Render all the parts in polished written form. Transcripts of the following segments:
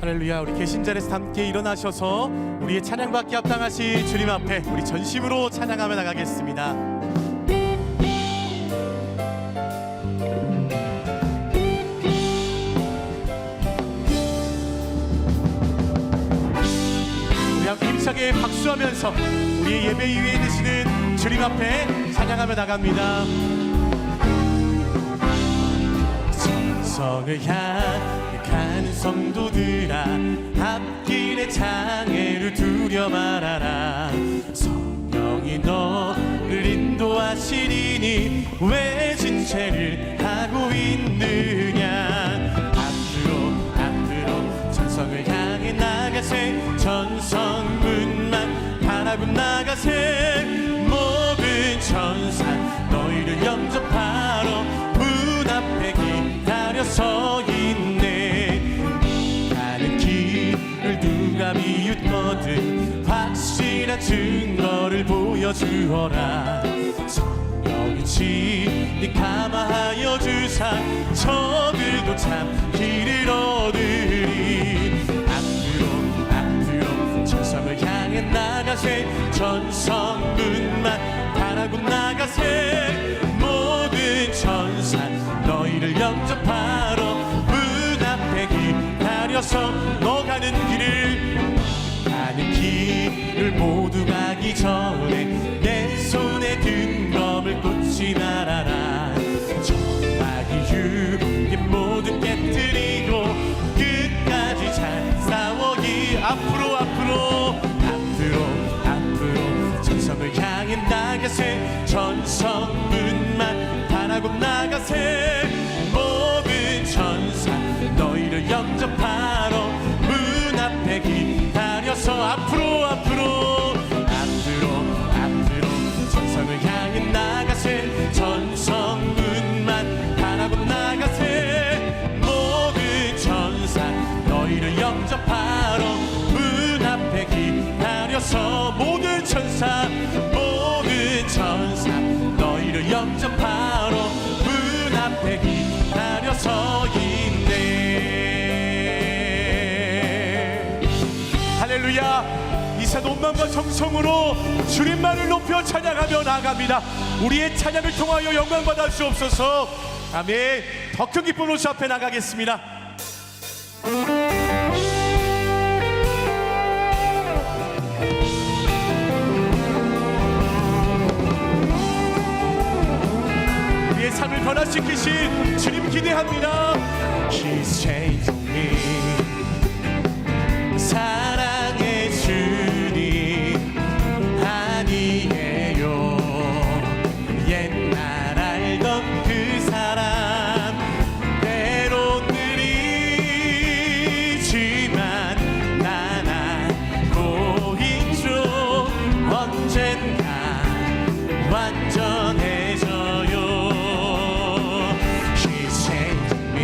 할렐루야. 우리 계신 자리에서 함께 일어나셔서 우리의 찬양받기 합당하신 주님 앞에 우리 전심으로 찬양하며 나가겠습니다. 우리 함께 힘차게 박수하면서 우리의 예배 위에 계시는 주님 앞에 찬양하며 나갑니다. 성을 향한 성도들아, 앞길에 장애를 두려 말아라. 성령이 너를 인도하시리니 왜 진체를 하고 있느냐. 앞으로 전성을 향해 나가세. 전성문만 바라고 나가세. 모든 천사 너희를 영접하러 문 앞에 기다려 서 있네. 가는 길을 누가 비웃거든 확실한 증거를 보여주어라. 성령이 친히 감화하여 주사 저들도 참 길을 얻으리. 앞으로 전성을 향해 나가세. 전성문만 바라고 나가세. 모든 천사 너희를 영접하러 문 앞에 기다려서 너 가는 길을 모두 가기 전에 내 손에 든 검을 꽂지 말아라. 정막이 유혹에 모두 깨뜨리고 끝까지 잘 싸워기. 앞으로 전성을 향해 나가세. 전성문만 바라고 나가세. 모든 천사 너희를 영접하러 문 앞에 기다려서 앞으로 전성을 향해 나가세. 전성문만 바라고 나가세. 모든 천사 너희를 영접하러 문 앞에 기다려서 모든 천사 너희를 영접하러 문 앞에 기다려서 있네. 할렐루야. 이 새도 온 마음과 정성으로 주님만을 높여 찬양하며 나아갑니다. 우리의 찬양을 통하여 영광 받아 주옵소서. 아멘. 더 큰 기쁨으로 주 앞에 나가겠습니다. 우리의 삶을 변화시키신 주님 기대합니다. 희생이 사랑의 주님 아니에요. 옛날 알던 그 사람 때론 느리지만 난 알고 있죠. 언젠가 완전해져요. 희생이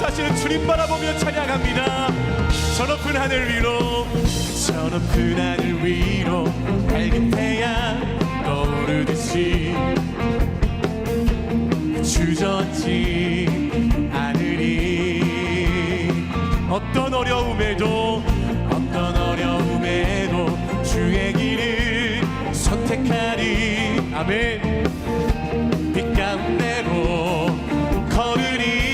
역사하시는 주님 바라보며 찬양합니다. 저 높은 하늘 위로 저 높은 하늘 위로 밝은 태양 떠오르듯이 주저앉지 않으리. 어떤 어려움에도 주의 길을 선택하리. 아멘. 빛 가운데로 걸으리.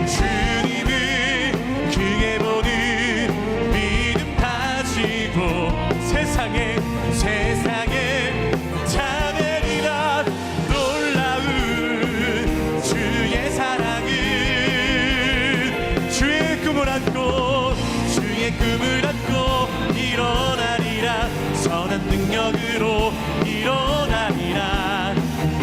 주님을 크게 보는 믿음 가지고 세상에 자매리라. 놀라운 주의 사랑은 주의 꿈을 안고 일어나리라. 선한 능력으로 일어나리라.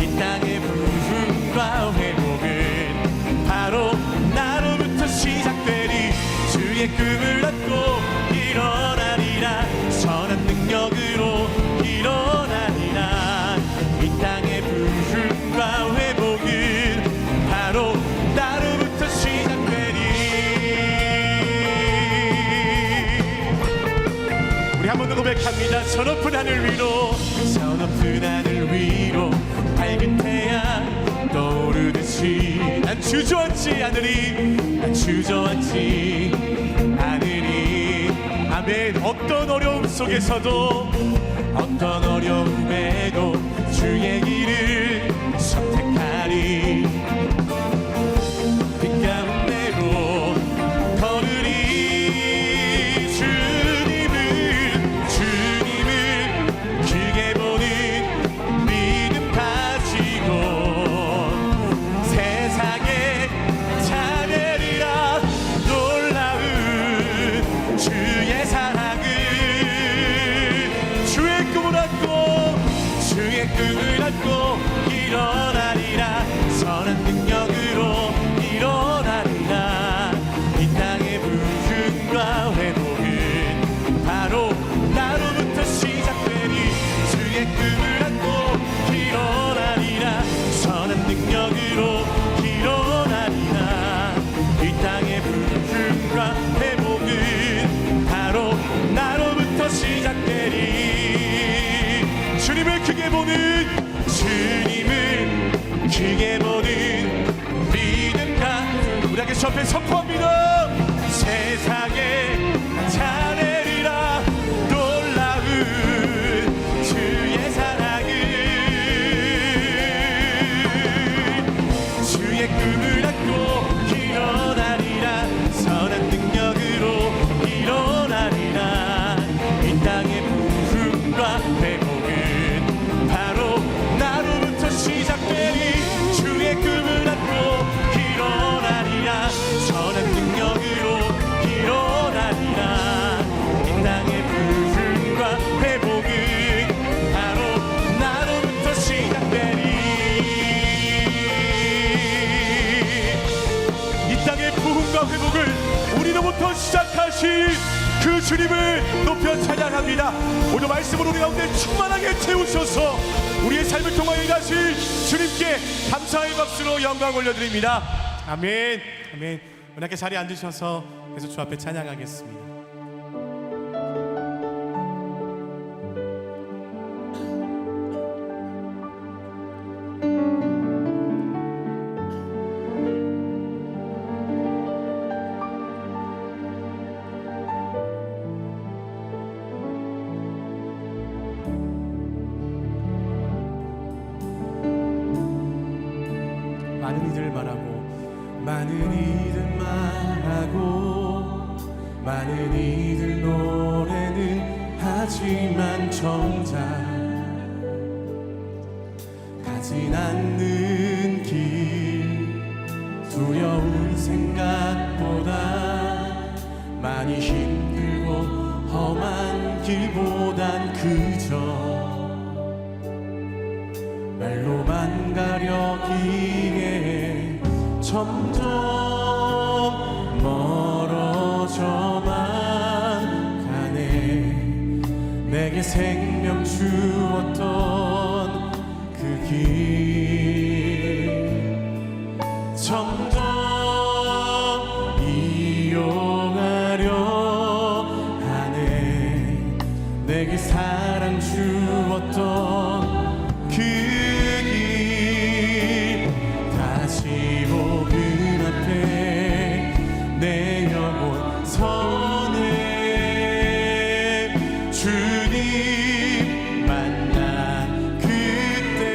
이 땅의 부흥과 회복은 바로 나로부터 시작되리. 주의 꿈을 안고 일어나리라. 선한 능력으로 일어나리라. 이 땅의 부흥과 회복은 바로 나로부터 시작되리. 한 번 더 고백합니다. 저 높은 하늘 위로 밝은 태양 떠오르듯이 난 주저앉지 않으리. 아멘. 어떤 어려움 속에서도 어떤 어려움에도 주의 길을 선택하리. 빛 가운데로 걸으리. 꿈을 안고 일어나리라. 선한 능력으로 일어나리라. 이 땅의 부흥과 회복은 바로 나로부터 시작되니. 주의 꿈을 안고 일어나리라. 선한 능력으로 일어나리라. 이 땅의 부흥과 회복은 바로 나로부터 시작되니. 주님을 크게 보는 믿음과 우리 함께 옆에 선포합니다. 세상에 자매리라. 놀라운 주의 사랑은 주의 꿈을 안고 일어나리라. 선한 능력으로 일어나리라. 이 땅의 부흥과 회복은 바로 나로부터 시작되리. 주의 꿈을 안고 일어나리라. 선한 능력으로 일어나리라. 이 땅의 부흥과 회복은 바로 나로부터 시작되리. 이 땅의 부흥과 회복을 우리로부터 시작하신 그 주님을 높여 찬양합니다. 오늘 말씀으로 우리 가운데 충만하게 채우셔서 우리의 삶을 통하여 일하실 주님께 감사의 박수로 영광 올려드립니다. 아멘. 아멘. 은혜께 자리에 앉으셔서 계속 주 앞에 찬양하겠습니다. 많은 이들 노래는 하지만 정작 가진 않는 길 두려운 생각보다 많이 힘들고 험한 길보단 그저 말로만 가려기에 점점 멀어져만 가네. 내게 생명 주었던 그 길 점점 이용하려 하네. 내게 사랑 주었던 그 길 다시 복음 앞에 내 영혼 서네. 주님 만난 그때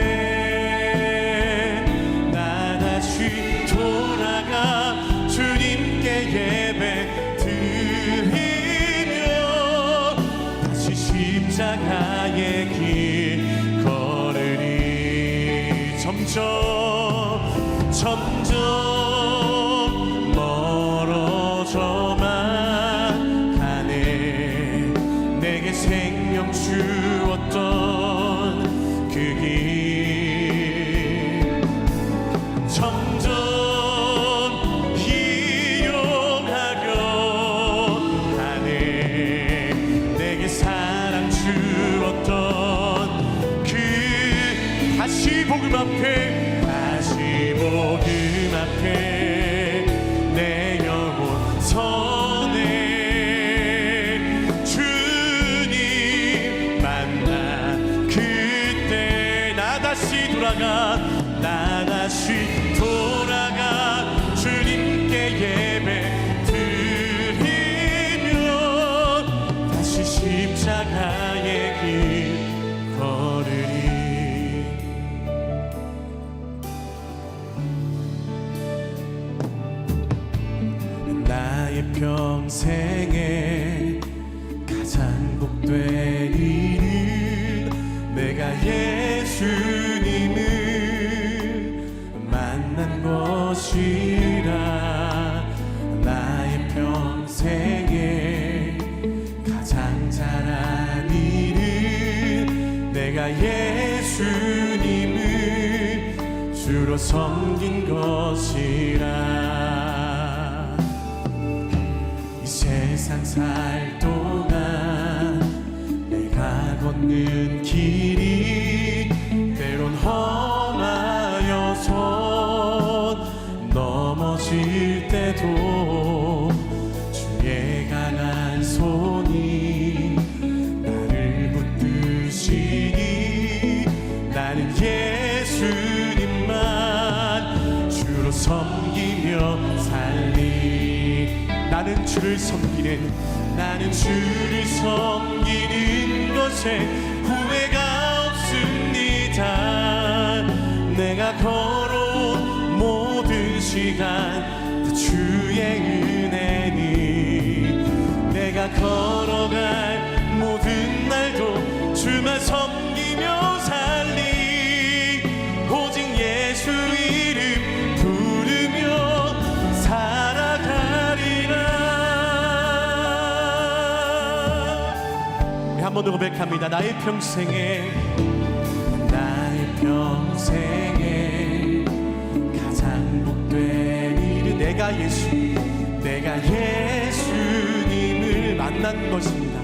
나 다시 돌아가 주님께 예배 드리며 다시 십자가의 길 걸으리. 점점 멀어져만 가네. 내게 생명 주었던 그 길 점점 이용하려 하네. 내게 사랑 주었던 그 다시 복음 앞에 내 영혼 서네. 주님 만난 그때 나 다시 돌아가 주님께 예배 드리며 다시 십자가의 길 걸으리. 나의 평생에 가장 복된 일은 내가 예수님을 만난 것이라. 나의 평생에 가장 잘한 일은 내가 예수님을 주로 섬긴 것이라. 세상 살 동안 내가 걷는 길이 때론 험하여서 넘어질 때도 주의 강한 손이 나를 붙드시니 나는 예수님만 주로 섬기며 살리. 나는 주를 섬기는 것에 후회가 없습니다. 내가 걸어온 모든 시간 다 주의 은혜니 내가 걸어갈 모든 날도 주만 섬기며 살리. 오직 예수 이름 부르며 살아가리라. 한 번 더 고백합니다. 나의 평생에 가장 복된 일은 내가 예수님을 만난 것입니다.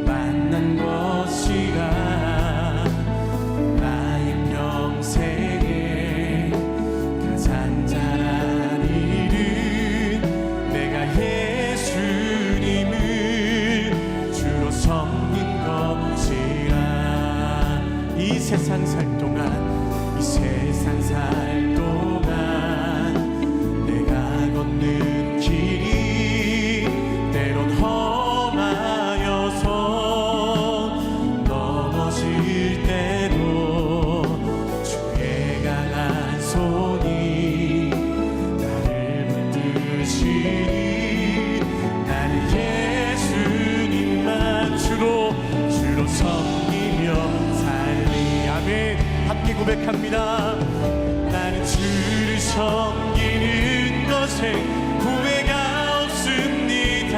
만난 것이라. 나의 평생에 가장 잘한 일은 내가 예수님을 주로 섬긴 것이라. 이 세상 살 동안 내가 걷는 길이 때론 험하여서 넘어질 때도 주의 강한 손이 나를 붙드시니 나는 예수님만 주로 섬기며 살리. 아멘. 함께 고백합니다. 나는 주를 섬기는 것에 후회가 없습니다.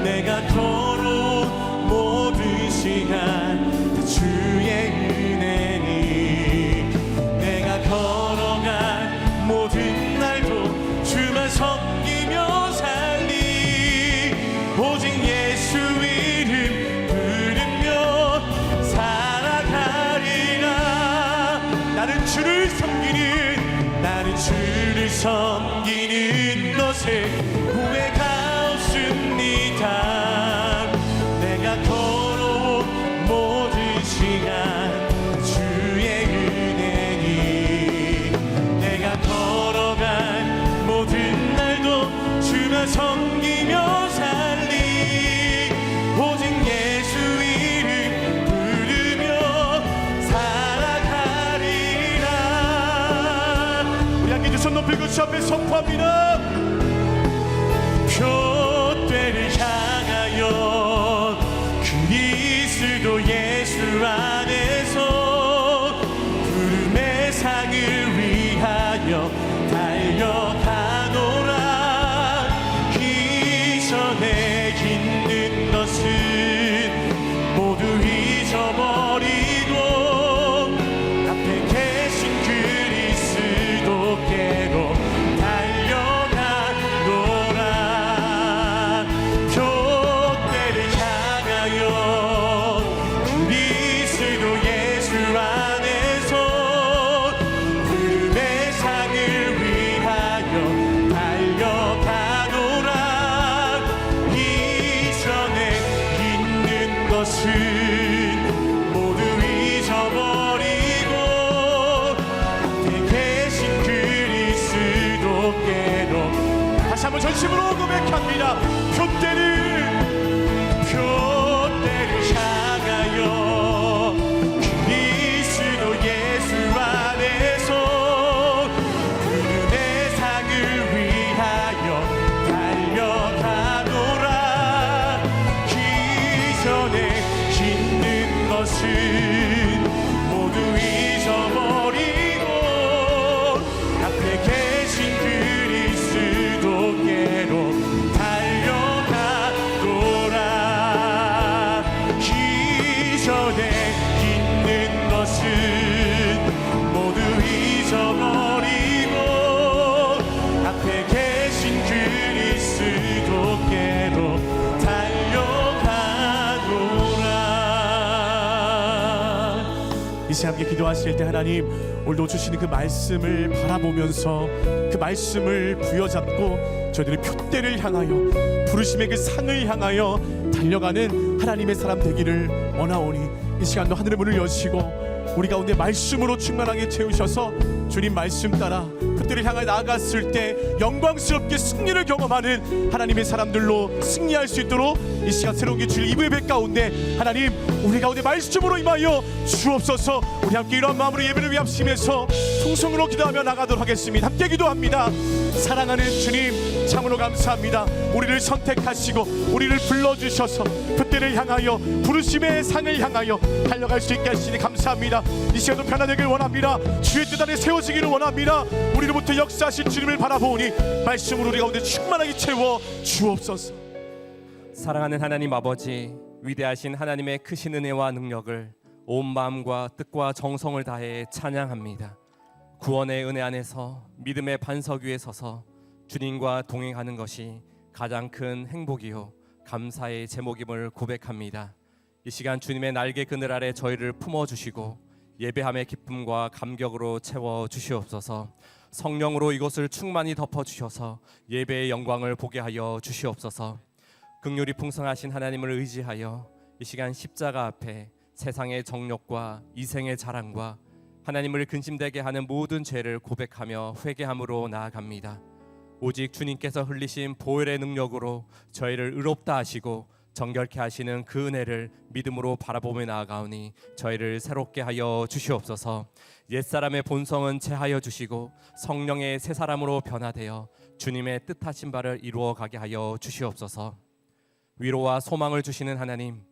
내가 걸어온 모든 시간 다 주의 은혜니 내가 걸어간 모든 날도 주만 섬기며 살리. 오직 예수 이름 부르며 살아가리라. 나는 주를 섬기는 주를 섬기는 것에 후회가 없습니다. 내가 걸어온 모든 시간 주의 은혜니 내가 걸어간 모든 날도 주만 섬기며 살리 오직 예수 이름 부르며 살아가리라. 우리 함께 두 손 높이고 주 앞에 선포합니다. 표대를 향하여 그리스도 예수 안에서 부름의 상을 위하여 달려가노라. 이전에 있는 것은 모두 잊어버리고 앞에 계신 그리스도께로 달려가노라. 표대를 향하여 그리스도 예수 안에서 부름의 상을 위하여 달려가노라. 이전에 있는 것은 모두 잊어버리고 앞에 계신 그리스도께로 다시 한번 전심으로 고백합니다. 표대를 향하여 그리스도 예수 안에서 부름의 상을 위하여 달려가노라. 기존에 있는 것은 모두 잊어버리고 앞에 계신 그리스도께로 달려가노라. 기존에 있는 것은 모두 잊어버리고 앞에 계신 그리스도께로 달려가노라. 이 시간 함께 기도하실 때 하나님 오늘도 주시는 그 말씀을 바라보면서 그 말씀을 부여잡고 저희들의 표대를 향하여 부르심의 그 산을 향하여 달려가는 하나님의 사람 되기를 원하오니 이 시간도 하늘의 문을 여시고 우리 가운데 말씀으로 충만하게 채우셔서 주님 말씀 따라 표대를 향해 나아갔을 때 영광스럽게 승리를 경험하는 하나님의 사람들로 승리할 수 있도록 이 시간 새로운 기주를 입의 배 가운데 하나님 우리 가운데 말씀으로 임하여 주옵소서. 우리 함께 이러한 마음으로 예배를 위해 합심해서 통성으로 기도하며 나가도록 하겠습니다. 함께 기도합니다. 사랑하는 주님 참으로 감사합니다. 우리를 선택하시고 우리를 불러주셔서 표대를 향하여 부르심의 상을 향하여 달려갈 수 있게 하시니 감사합니다. 이 시간도 편안하길 원합니다. 주의 뜻 안에 세워지기를 원합니다. 우리로부터 역사하신 주님을 바라보니 말씀으로 우리 가운데 충만하게 채워 주옵소서. 사랑하는 하나님 아버지, 위대하신 하나님의 크신 은혜와 능력을 온 마음과 뜻과 정성을 다해 찬양합니다. 구원의 은혜 안에서 믿음의 반석 위에 서서 주님과 동행하는 것이 가장 큰 행복이요 감사의 제목임을 고백합니다. 이 시간 주님의 날개 그늘 아래 저희를 품어주시고 예배함의 기쁨과 감격으로 채워주시옵소서. 성령으로 이곳을 충만히 덮어주셔서 예배의 영광을 보게 하여 주시옵소서. 긍휼이 풍성하신 하나님을 의지하여 이 시간 십자가 앞에 세상의 정욕과 이생의 자랑과 하나님을 근심되게 하는 모든 죄를 고백하며 회개함으로 나아갑니다. 오직 주님께서 흘리신 보혈의 능력으로 저희를 의롭다 하시고 정결케 하시는 그 은혜를 믿음으로 바라보며 나아가오니 저희를 새롭게 하여 주시옵소서. 옛사람의 본성은 제하여 주시고 성령의 새 사람으로 변화되어 주님의 뜻하신 바를 이루어가게 하여 주시옵소서. 위로와 소망을 주시는 하나님,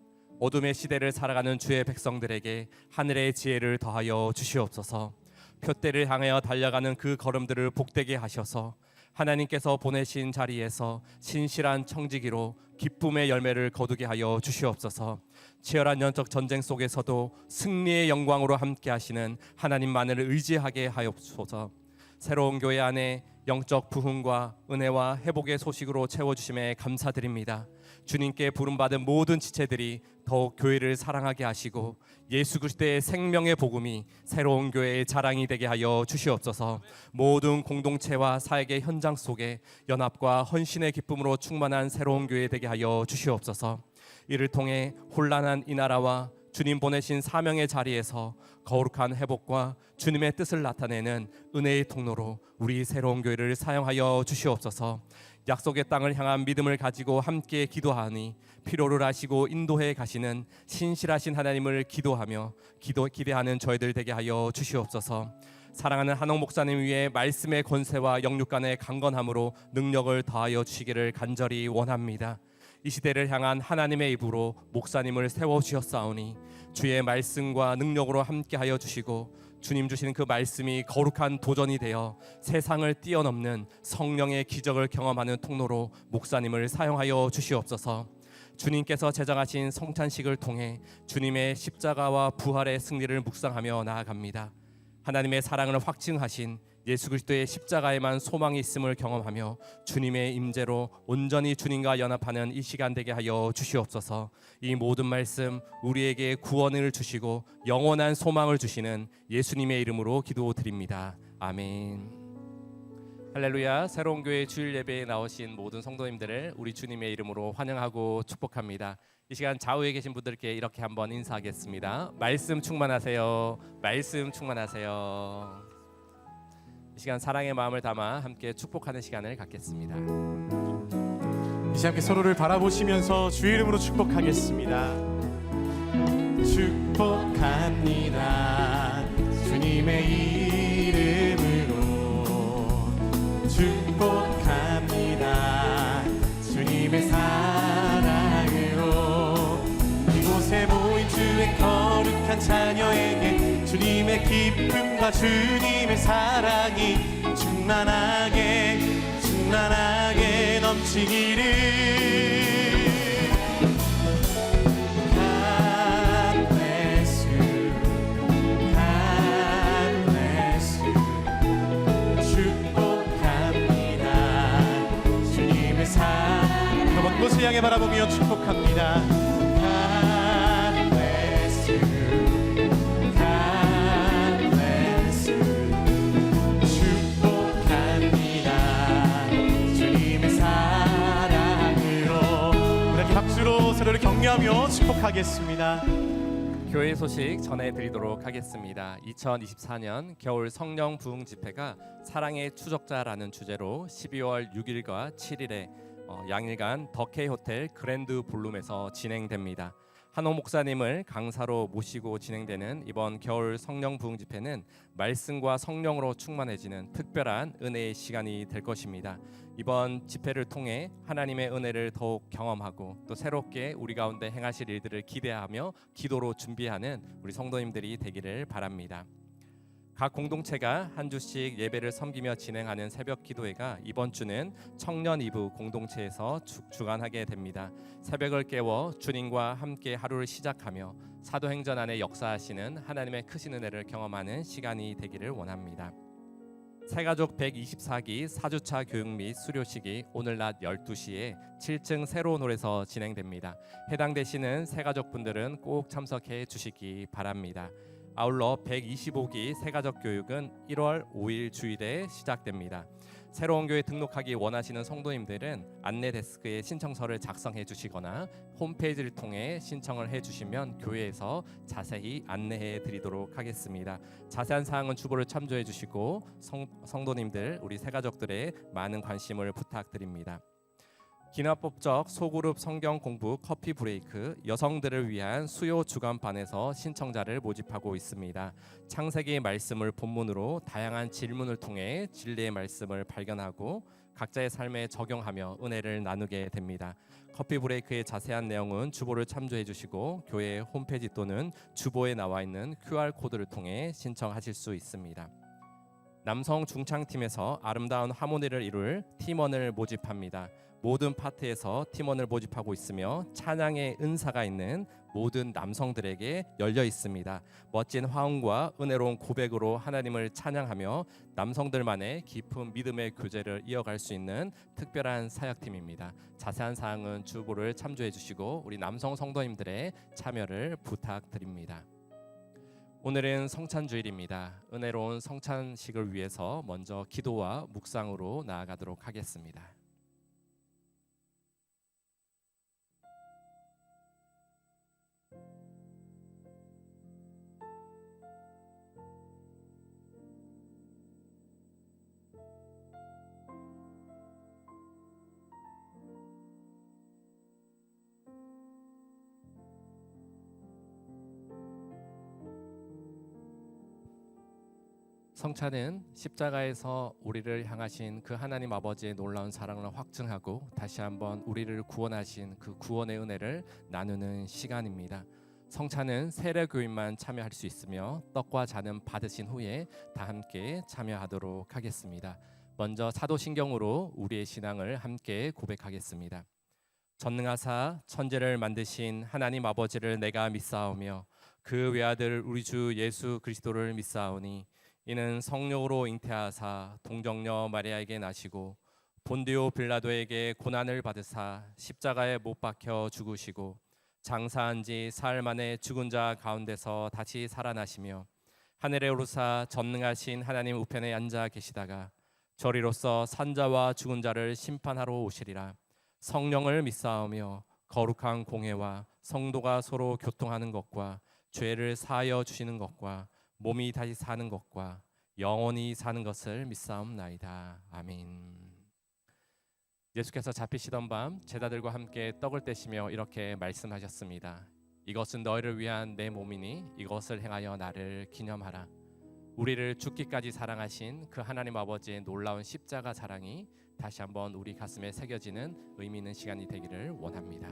어둠의 시대를 살아가는 주의 백성들에게 하늘의 지혜를 더하여 주시옵소서. 표대를 향하여 달려가는 그 걸음들을 복되게 하셔서 하나님께서 보내신 자리에서 신실한 청지기로 기쁨의 열매를 거두게 하여 주시옵소서. 치열한 영적 전쟁 속에서도 승리의 영광으로 함께 하시는 하나님만을 의지하게 하옵소서. 새로운 교회 안에 영적 부흥과 은혜와 회복의 소식으로 채워주심에 감사드립니다. 주님께 부름받은 모든 지체들이 더욱 교회를 사랑하게 하시고 예수 그리스도의 생명의 복음이 새로운 교회의 자랑이 되게 하여 주시옵소서. 모든 공동체와 사역의 현장 속에 연합과 헌신의 기쁨으로 충만한 새로운 교회 되게 하여 주시옵소서. 이를 통해 혼란한 이 나라와 주님 보내신 사명의 자리에서 거룩한 회복과 주님의 뜻을 나타내는 은혜의 통로로 우리 새로운 교회를 사용하여 주시옵소서. 약속의 땅을 향한 믿음을 가지고 함께 기도하니 필요를 아시고 인도해 가시는 신실하신 하나님을 기대하는 저희들 되게 하여 주시옵소서. 사랑하는 한옥 목사님 위에 말씀의 권세와 영육간의 강건함으로 능력을 더하여 주시기를 간절히 원합니다. 이 시대를 향한 하나님의 입으로 목사님을 세워주셨사오니 주의 말씀과 능력으로 함께하여 주시고 주님 주시는 그 말씀이 거룩한 도전이 되어 세상을 뛰어넘는 성령의 기적을 경험하는 통로로 목사님을 사용하여 주시옵소서. 주님께서 제정하신 성찬식을 통해 주님의 십자가와 부활의 승리를 묵상하며 나아갑니다. 하나님의 사랑을 확증하신 예수 그리스도의 십자가에만 소망이 있음을 경험하며 주님의 임재로 온전히 주님과 연합하는 이 시간 되게 하여 주시옵소서. 이 모든 말씀 우리에게 구원을 주시고 영원한 소망을 주시는 예수님의 이름으로 기도드립니다. 아멘. 할렐루야. 새로운 교회 주일 예배에 나오신 모든 성도님들을 우리 주님의 이름으로 환영하고 축복합니다. 이 시간 좌우에 계신 분들께 이렇게 한번 인사하겠습니다. 말씀 충만하세요. 말씀 충만하세요. 이 시간 사랑의 마음을 담아 함께 축복하는 시간을 갖겠습니다. 이제 함께 서로를 바라보시면서 주의 이름으로 축복하겠습니다. 축복합니다. 주님의 이름으로 축복합니다. 주님의 사랑으로 이곳에 모인 주의 거룩한 자녀에게 주님의 기쁨과 주님의 사랑이 충만하게 넘치기를. God bless you, God bless you. 축복합니다. 주님의 사랑. 먼 곳을 향해 바라보며 축복합니다. 서로를 격려하며 축복하겠습니다. 교회 소식 전해드리도록 하겠습니다. 2024년 겨울 성령 부흥 집회가 사랑의 추적자라는 주제로 12월 6일과 7일에 양일간 더케이 호텔 그랜드 볼룸에서 진행됩니다. 한옥 목사님을 강사로 모시고 진행되는 이번 겨울 성령 부흥 집회는 말씀과 성령으로 충만해지는 특별한 은혜의 시간이 될 것입니다. 이번 집회를 통해 하나님의 은혜를 더욱 경험하고 또 새롭게 우리 가운데 행하실 일들을 기대하며 기도로 준비하는 우리 성도님들이 되기를 바랍니다. 각 공동체가 한 주씩 예배를 섬기며 진행하는 새벽 기도회가 이번 주는 청년 이브 공동체에서 주관하게 됩니다. 새벽을 깨워 주님과 함께 하루를 시작하며 사도행전 안에 역사하시는 하나님의 크신 은혜를 경험하는 시간이 되기를 원합니다. 새가족 124기 4주차 교육 및 수료식이 오늘 낮 12시에 7층 새로운 홀에서 진행됩니다. 해당되시는 새가족분들은 꼭 참석해 주시기 바랍니다. 아울러 125기 새가족 교육은 1월 5일 주일에 시작됩니다. 새로운 교회 등록하기 원하시는 성도님들은 안내 데스크에 신청서를 작성해 주시거나 홈페이지를 통해 신청을 해 주시면 교회에서 자세히 안내해 드리도록 하겠습니다. 자세한 사항은 주보를 참조해 주시고 성도님들 우리 새가족들의 많은 관심을 부탁드립니다. 기나법적 소그룹 성경 공부 커피 브레이크 여성들을 위한 수요 주간반에서 신청자를 모집하고 있습니다. 창세기의 말씀을 본문으로 다양한 질문을 통해 진리의 말씀을 발견하고 각자의 삶에 적용하며 은혜를 나누게 됩니다. 커피 브레이크의 자세한 내용은 주보를 참조해 주시고 교회 홈페이지 또는 주보에 나와 있는 QR코드를 통해 신청하실 수 있습니다. 남성 중창팀에서 아름다운 하모니를 이룰 팀원을 모집합니다. 모든 파트에서 팀원을 모집하고 있으며 찬양의 은사가 있는 모든 남성들에게 열려 있습니다. 멋진 화음과 은혜로운 고백으로 하나님을 찬양하며 남성들만의 깊은 믿음의 교제를 이어갈 수 있는 특별한 사역팀입니다. 자세한 사항은 주보를 참조해 주시고 우리 남성 성도님들의 참여를 부탁드립니다. 오늘은 성찬주일입니다. 은혜로운 성찬식을 위해서 먼저 기도와 묵상으로 나아가도록 하겠습니다. 성찬은 십자가에서 우리를 향하신 그 하나님 아버지의 놀라운 사랑을 확증하고 다시 한번 우리를 구원하신 그 구원의 은혜를 나누는 시간입니다. 성찬은 세례교인만 참여할 수 있으며 떡과 잔은 받으신 후에 다 함께 참여하도록 하겠습니다. 먼저 사도신경으로 우리의 신앙을 함께 고백하겠습니다. 전능하사 천지를 만드신 하나님 아버지를 내가 믿사오며 그 외아들 우리 주 예수 그리스도를 믿사오니 이는 성령으로 잉태하사 동정녀 마리아에게 나시고 본디오 빌라도에게 고난을 받으사 십자가에 못 박혀 죽으시고 장사한 지 사흘 만에 죽은 자 가운데서 다시 살아나시며 하늘에 오르사 전능하신 하나님 우편에 앉아 계시다가 저리로서 산자와 죽은 자를 심판하러 오시리라. 성령을 믿사오며 거룩한 공회와 성도가 서로 교통하는 것과 죄를 사하여 주시는 것과 몸이 다시 사는 것과 영원히 사는 것을 믿사옵나이다. 아멘. 예수께서 잡히시던 밤 제자들과 함께 떡을 떼시며 이렇게 말씀하셨습니다. 이것은 너희를 위한 내 몸이니 이것을 행하여 나를 기념하라. 우리를 죽기까지 사랑하신 그 하나님 아버지의 놀라운 십자가 사랑이 다시 한번 우리 가슴에 새겨지는 의미 있는 시간이 되기를 원합니다.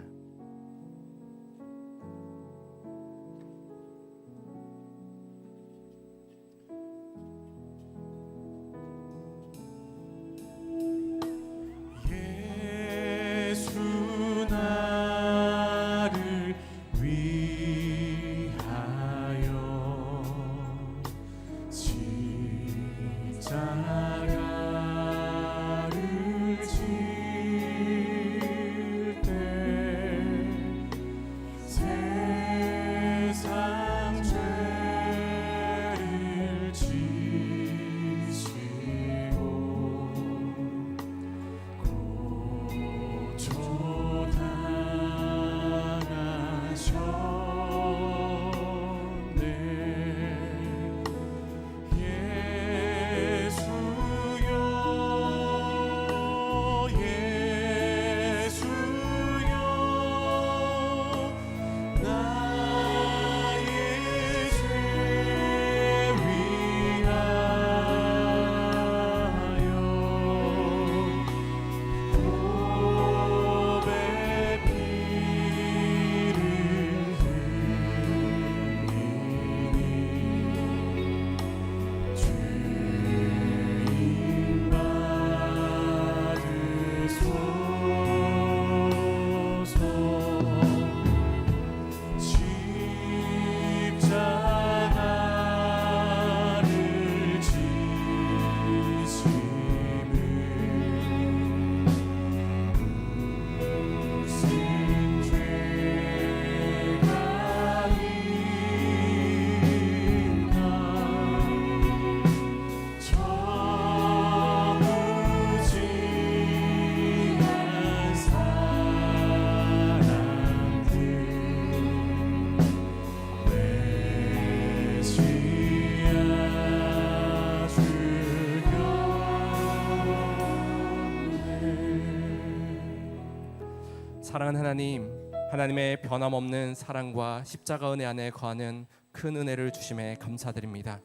사랑하는 하나님, 하나님의 변함없는 사랑과 십자가 은혜 안에 거하는 큰 은혜를 주심에 감사드립니다.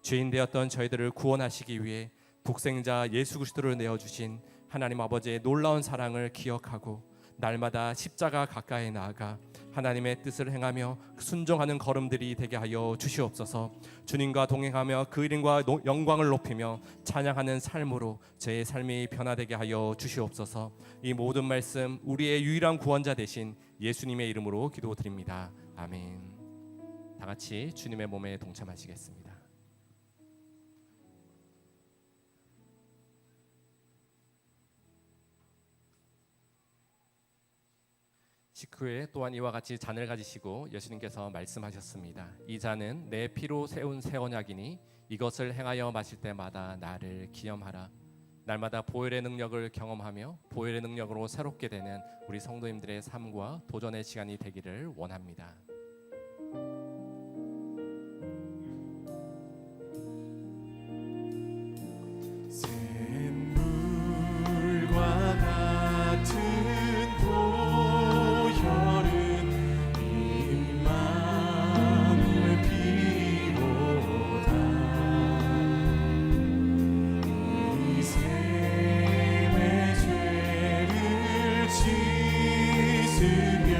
죄인 되었던 저희들을 구원하시기 위해 독생자 예수 그리스도를 내어주신 하나님 아버지의 놀라운 사랑을 기억하고 날마다 십자가 가까이 나아가 하나님의 뜻을 행하며 순종하는 걸음들이 되게 하여 주시옵소서. 주님과 동행하며 그 이름과 영광을 높이며 찬양하는 삶으로 제 삶이 변화되게 하여 주시옵소서. 이 모든 말씀 우리의 유일한 구원자 되신 예수님의 이름으로 기도드립니다. 아멘. 다 같이 주님의 몸에 동참하시겠습니다. 식후에 또한 이와 같이 잔을 가지시고 예수님께서 말씀하셨습니다. 이 잔은 내 피로 세운 새 언약이니 이것을 행하여 마실 때마다 나를 기념하라. 날마다 보혈의 능력을 경험하며 보혈의 능력으로 새롭게 되는 우리 성도님들의 삶과 도전의 시간이 되기를 원합니다. 샘물과 같은 보혈은 임마누엘 피로다. 이 샘의 죄를 씻으면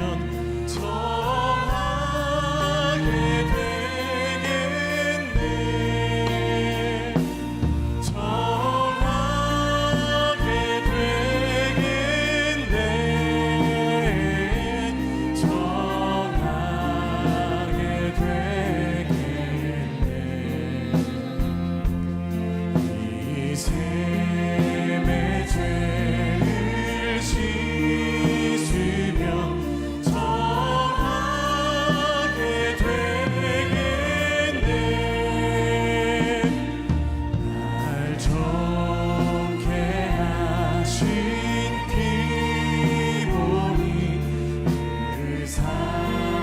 정하게 되겠네. 정하게 되겠네. 정하게 되겠네. 이 샘의 죄를 씻으면 정하게 되겠네. 날 정케 하신 피보니 그 사랑하노네.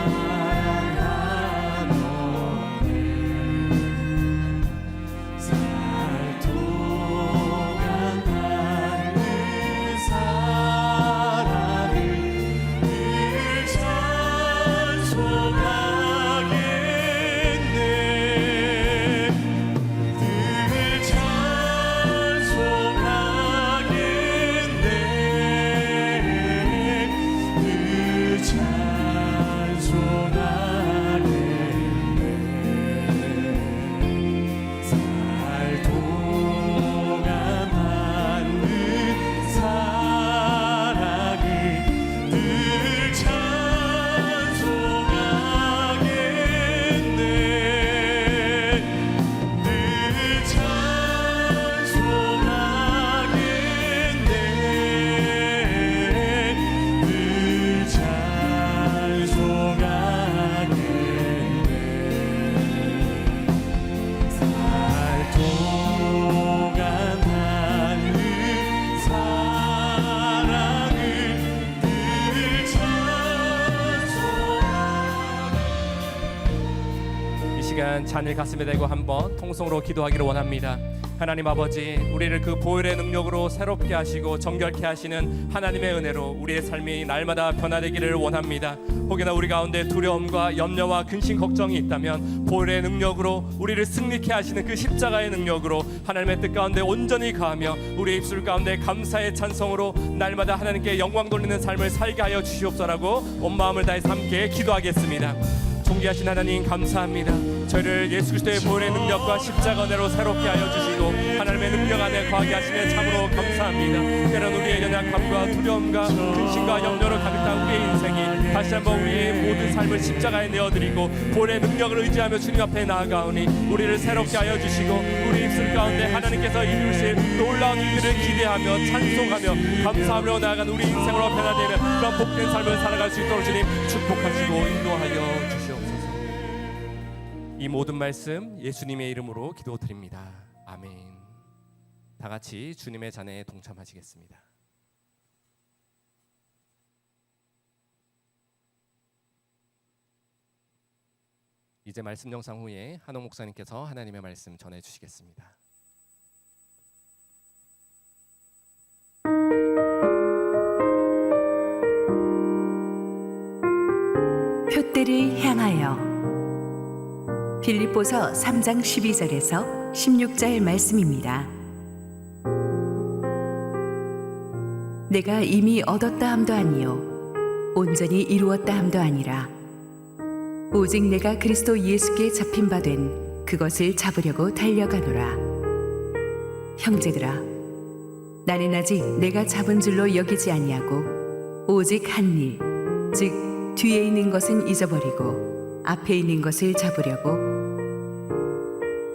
살동안 받는 사랑을 늘 찬송하겠네. 늘 찬송하겠네. 늘 찬송하겠네. 살동안 받는 사랑을 늘 찬송하겠네. 늘 찬송하겠네. 늘 찬송하겠네. 살동안 받는 사랑을 늘 찬송하겠네. 이 시간 잔을 가슴에 대고 한번 통성으로 기도하기를 원합니다. 하나님 아버지, 우리를 그 보혈의 능력으로 새롭게 하시고 정결케 하시는 하나님의 은혜로 우리의 삶이 날마다 변화되기를 원합니다. 혹여나 우리 가운데 두려움과 염려와 근심 걱정이 있다면 보혈의 능력으로 우리를 승리케 하시는 그 십자가의 능력으로 하나님의 뜻 가운데 온전히 가하며 우리의 입술 가운데 감사의 찬송으로 날마다 하나님께 영광 돌리는 삶을 살게 하여 주시옵소서라고 온 마음을 다해서 함께 기도하겠습니다. 존귀하신 하나님 감사합니다. 저희를 예수 그리스도의 보혈의 능력과 십자가 은혜로 새롭게 하여 주시고 하나님의 능력 안에 거하게 하시면 참으로 감사합니다. 때론 우리의 연약함과 두려움과 근심과 염려로 가득한 우리의 인생이 다시 한번 우리의 모든 삶을 십자가에 내어드리고 보혈의 능력을 의지하며 주님 앞에 나아가오니 우리를 새롭게 하여 주시고 우리 입술 가운데 하나님께서 이루실 놀라운 일들을 기대하며 찬송하며 감사하며 나아간 우리 인생으로 변화되는 그런 복된 삶을 살아갈 수 있도록 주님 축복하시고 인도하여 주시옵소서. 이 모든 말씀 예수님의 이름으로 기도드립니다. 아멘. 다 같이 주님의 잔에 동참하시겠습니다. 이제 말씀 영상 후에 한옥 목사님께서 하나님의 말씀 전해 주시겠습니다. 표대를 향하여 빌립보서 3장 12절에서 16절 말씀입니다. 내가 이미 얻었다 함도 아니요 온전히 이루었다 함도 아니라 오직 내가 그리스도 예수께 잡힌 바 된 그것을 잡으려고 달려가노라. 형제들아, 나는 아직 내가 잡은 줄로 여기지 아니하고 오직 한 일, 즉 뒤에 있는 것은 잊어버리고 앞에 있는 것을 잡으려고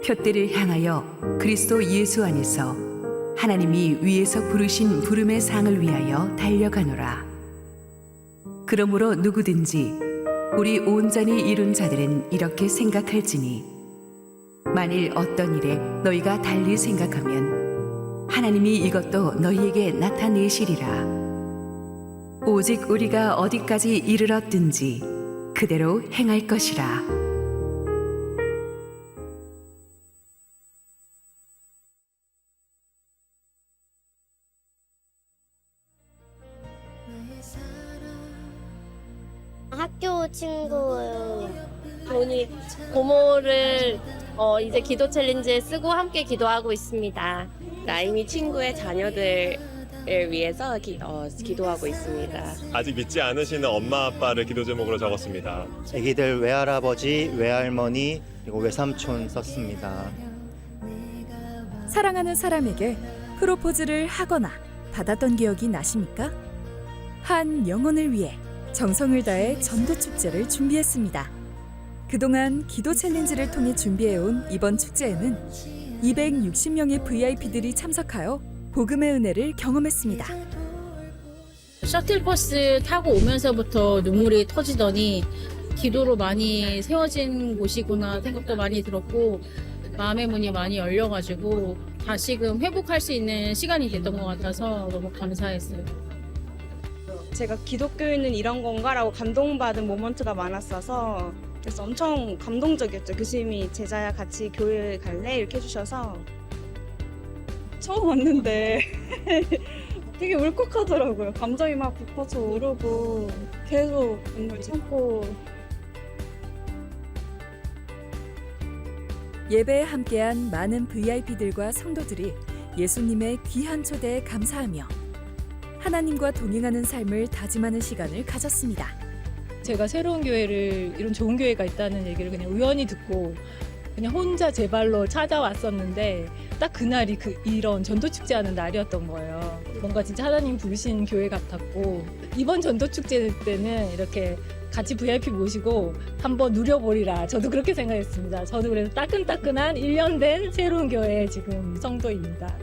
표대를 향하여 그리스도 예수 안에서 하나님이 위에서 부르신 부름의 상을 위하여 달려가노라. 그러므로 누구든지 우리 온전히 이룬 자들은 이렇게 생각할지니 만일 어떤 일에 너희가 달리 생각하면 하나님이 이것도 너희에게 나타내시리라. 오직 우리가 어디까지 이르렀든지 그대로 행할 것이라. 학교 친구 돈이 고모를 이제 기도 챌린지에 쓰고 함께 기도하고 있습니다. 라임이 친구의 자녀들을 위해서 기도하고 있습니다. 아직 믿지 않으시는 엄마 아빠를 기도 제목으로 적었습니다. 아기들 외할아버지, 외할머니, 그리고 외삼촌 썼습니다. 사랑하는 사람에게 프로포즈를 하거나 받았던 기억이 나십니까? 한 영혼을 위해 정성을 다해 전도 축제를 준비했습니다. 그동안 기도 챌린지를 통해 준비해온 이번 축제에는 260명의 VIP들이 참석하여 복음의 은혜를 경험했습니다. 셔틀버스 타고 오면서부터 눈물이 터지더니 기도로 많이 세워진 곳이구나 생각도 많이 들었고 마음의 문이 많이 열려가지고 다시금 회복할 수 있는 시간이 됐던 것 같아서 너무 감사했어요. 제가 기독교인은 이런 건가라고 감동받은 모먼트가 많았어서 그래서 엄청 감동적이었죠. 교수님이 제자야 같이 교회 갈래? 이렇게 해주셔서 처음 왔는데 되게 울컥하더라고요. 감정이 막 북받쳐 오르고 계속 눈물 참고. 예배에 함께한 많은 VIP들과 성도들이 예수님의 귀한 초대에 감사하며 하나님과 동행하는 삶을 다짐하는 시간을 가졌습니다. 제가 새로운 교회를 이런 좋은 교회가 있다는 얘기를 그냥 우연히 듣고 그냥 혼자 제 발로 찾아왔었는데 딱 그날이 이런 전도축제하는 날이었던 거예요. 뭔가 진짜 하나님 부르신 교회 같았고 이번 전도축제 때는 이렇게 같이 VIP 모시고 한번 누려보리라 저도 그렇게 생각했습니다. 저도 그래서 따끈따끈한 1년 된 새로운 교회 지금 성도입니다.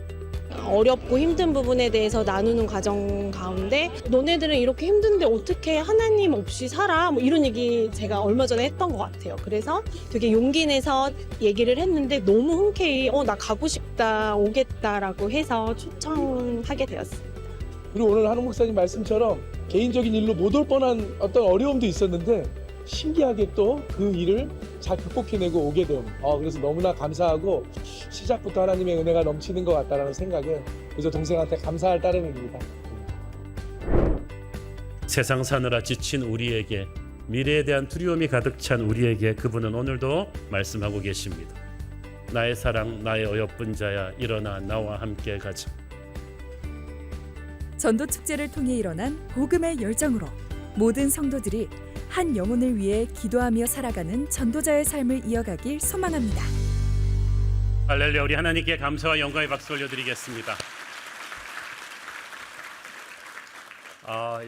어렵고 힘든 부분에 대해서 나누는 과정 가운데 너네들은 이렇게 힘든데 어떻게 하나님 없이 살아? 뭐 이런 얘기 제가 얼마 전에 했던 것 같아요. 그래서 되게 용기 내서 얘기를 했는데 너무 흔쾌히 나 가고 싶다, 오겠다라고 해서 초청하게 되었어요. 그리고 오늘 한옥 목사님 말씀처럼 개인적인 일로 못 올 뻔한 어떤 어려움도 있었는데 신기하게 또 그 일을 잘 극복해내고 오게 됨. 그래서 너무나 감사하고 시작부터 하나님의 은혜가 넘치는 것 같다는 생각에 그래서 동생한테 감사할 따름입니다. 세상 사느라 지친 우리에게 미래에 대한 두려움이 가득 찬 우리에게 그분은 오늘도 말씀하고 계십니다. 나의 사랑 나의 어여쁜 자야 일어나 나와 함께 가자. 전도축제를 통해 일어난 복음의 열정으로 모든 성도들이 한 영혼을 위해 기도하며 살아가는 전도자의 삶을 이어가길 소망합니다. 할렐루야. 우리 하나님께 감사와 영광의 박수 올려드리겠습니다.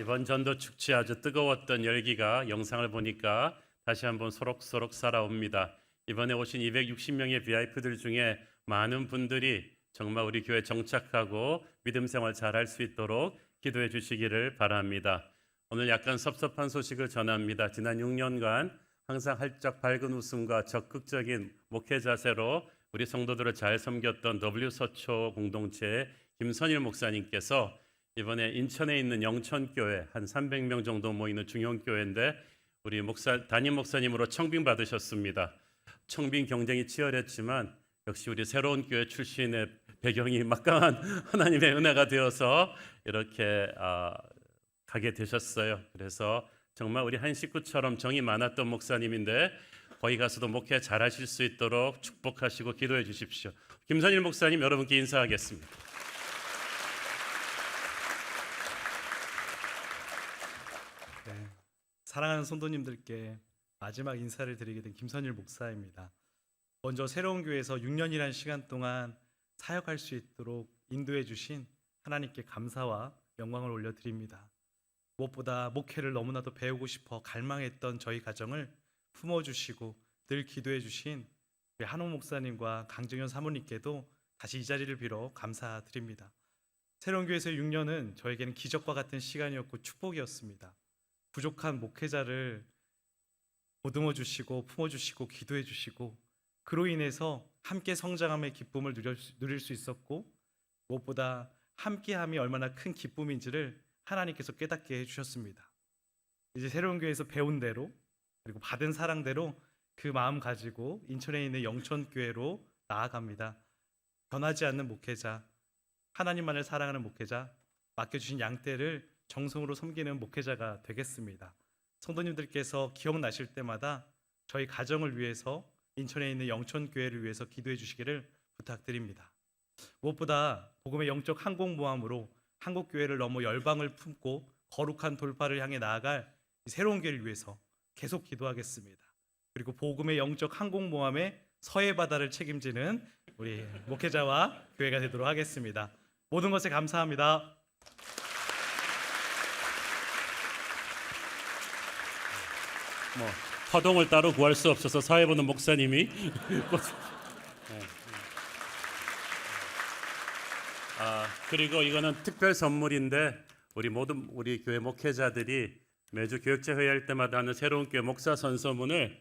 이번 전도축제 아주 뜨거웠던 열기가 영상을 보니까 다시 한번 소록소록 살아옵니다. 이번에 오신 260명의 VIP들 중에 많은 분들이 정말 우리 교회 정착하고 믿음 생활 잘할 수 있도록 기도해 주시기를 바랍니다. 오늘 약간 섭섭한 소식을 전합니다. 지난 6년간 항상 활짝 밝은 웃음과 적극적인 목회 자세로 우리 성도들을 잘 섬겼던 W서초 공동체의 김선일 목사님께서 이번에 인천에 있는 영천교회 한 300명 정도 모이는 중형교회인데 우리 담임 목사님으로 청빙 받으셨습니다. 청빙 경쟁이 치열했지만 역시 우리 새로운 교회 출신의 배경이 막강한 하나님의 은혜가 되어서 이렇게 가게 되셨어요. 그래서 정말 우리 한 식구처럼 정이 많았던 목사님인데 거기 가서도 목회 잘하실 수 있도록 축복하시고 기도해 주십시오. 김선일 목사님 여러분께 인사하겠습니다. 사랑하는 성도님들께 마지막 인사를 드리게 된 김선일 목사입니다. 먼저 새로운 교회에서 6년이라는 시간 동안 사역할 수 있도록 인도해 주신 하나님께 감사와 영광을 올려드립니다. 무엇보다 목회를 너무나도 배우고 싶어 갈망했던 저희 가정을 품어주시고 늘 기도해 주신 우리 한옥 목사님과 강정현 사모님께도 다시 이 자리를 빌어 감사드립니다. 새로운 교회에서 6년은 저에게는 기적과 같은 시간이었고 축복이었습니다. 부족한 목회자를 보듬어 주시고 품어 주시고 기도해 주시고 그로 인해서 함께 성장함의 기쁨을 누릴 수 있었고 무엇보다 함께함이 얼마나 큰 기쁨인지를 하나님께서 깨닫게 해주셨습니다. 이제 새로운 교회에서 배운 대로 그리고 받은 사랑대로 그 마음 가지고 인천에 있는 영천교회로 나아갑니다. 변하지 않는 목회자, 하나님만을 사랑하는 목회자, 맡겨주신 양떼를 정성으로 섬기는 목회자가 되겠습니다. 성도님들께서 기억나실 때마다 저희 가정을 위해서 인천에 있는 영천교회를 위해서 기도해 주시기를 부탁드립니다. 무엇보다 복음의 영적 항공모함으로 한국교회를 넘어 열방을 품고 거룩한 돌파를 향해 나아갈 새로운 교회를 위해서 계속 기도하겠습니다. 그리고 복음의 영적 항공모함의 서해 바다를 책임지는 우리 목회자와 교회가 되도록 하겠습니다. 모든 것에 감사합니다. 화동을 따로 구할 수 없어서 사회 보는 목사님이 그리고 이거는 특별 선물인데 우리 교회 목회자들이 매주 교육제 회의할 때마다 하는 새로운 교회 목사 선서문을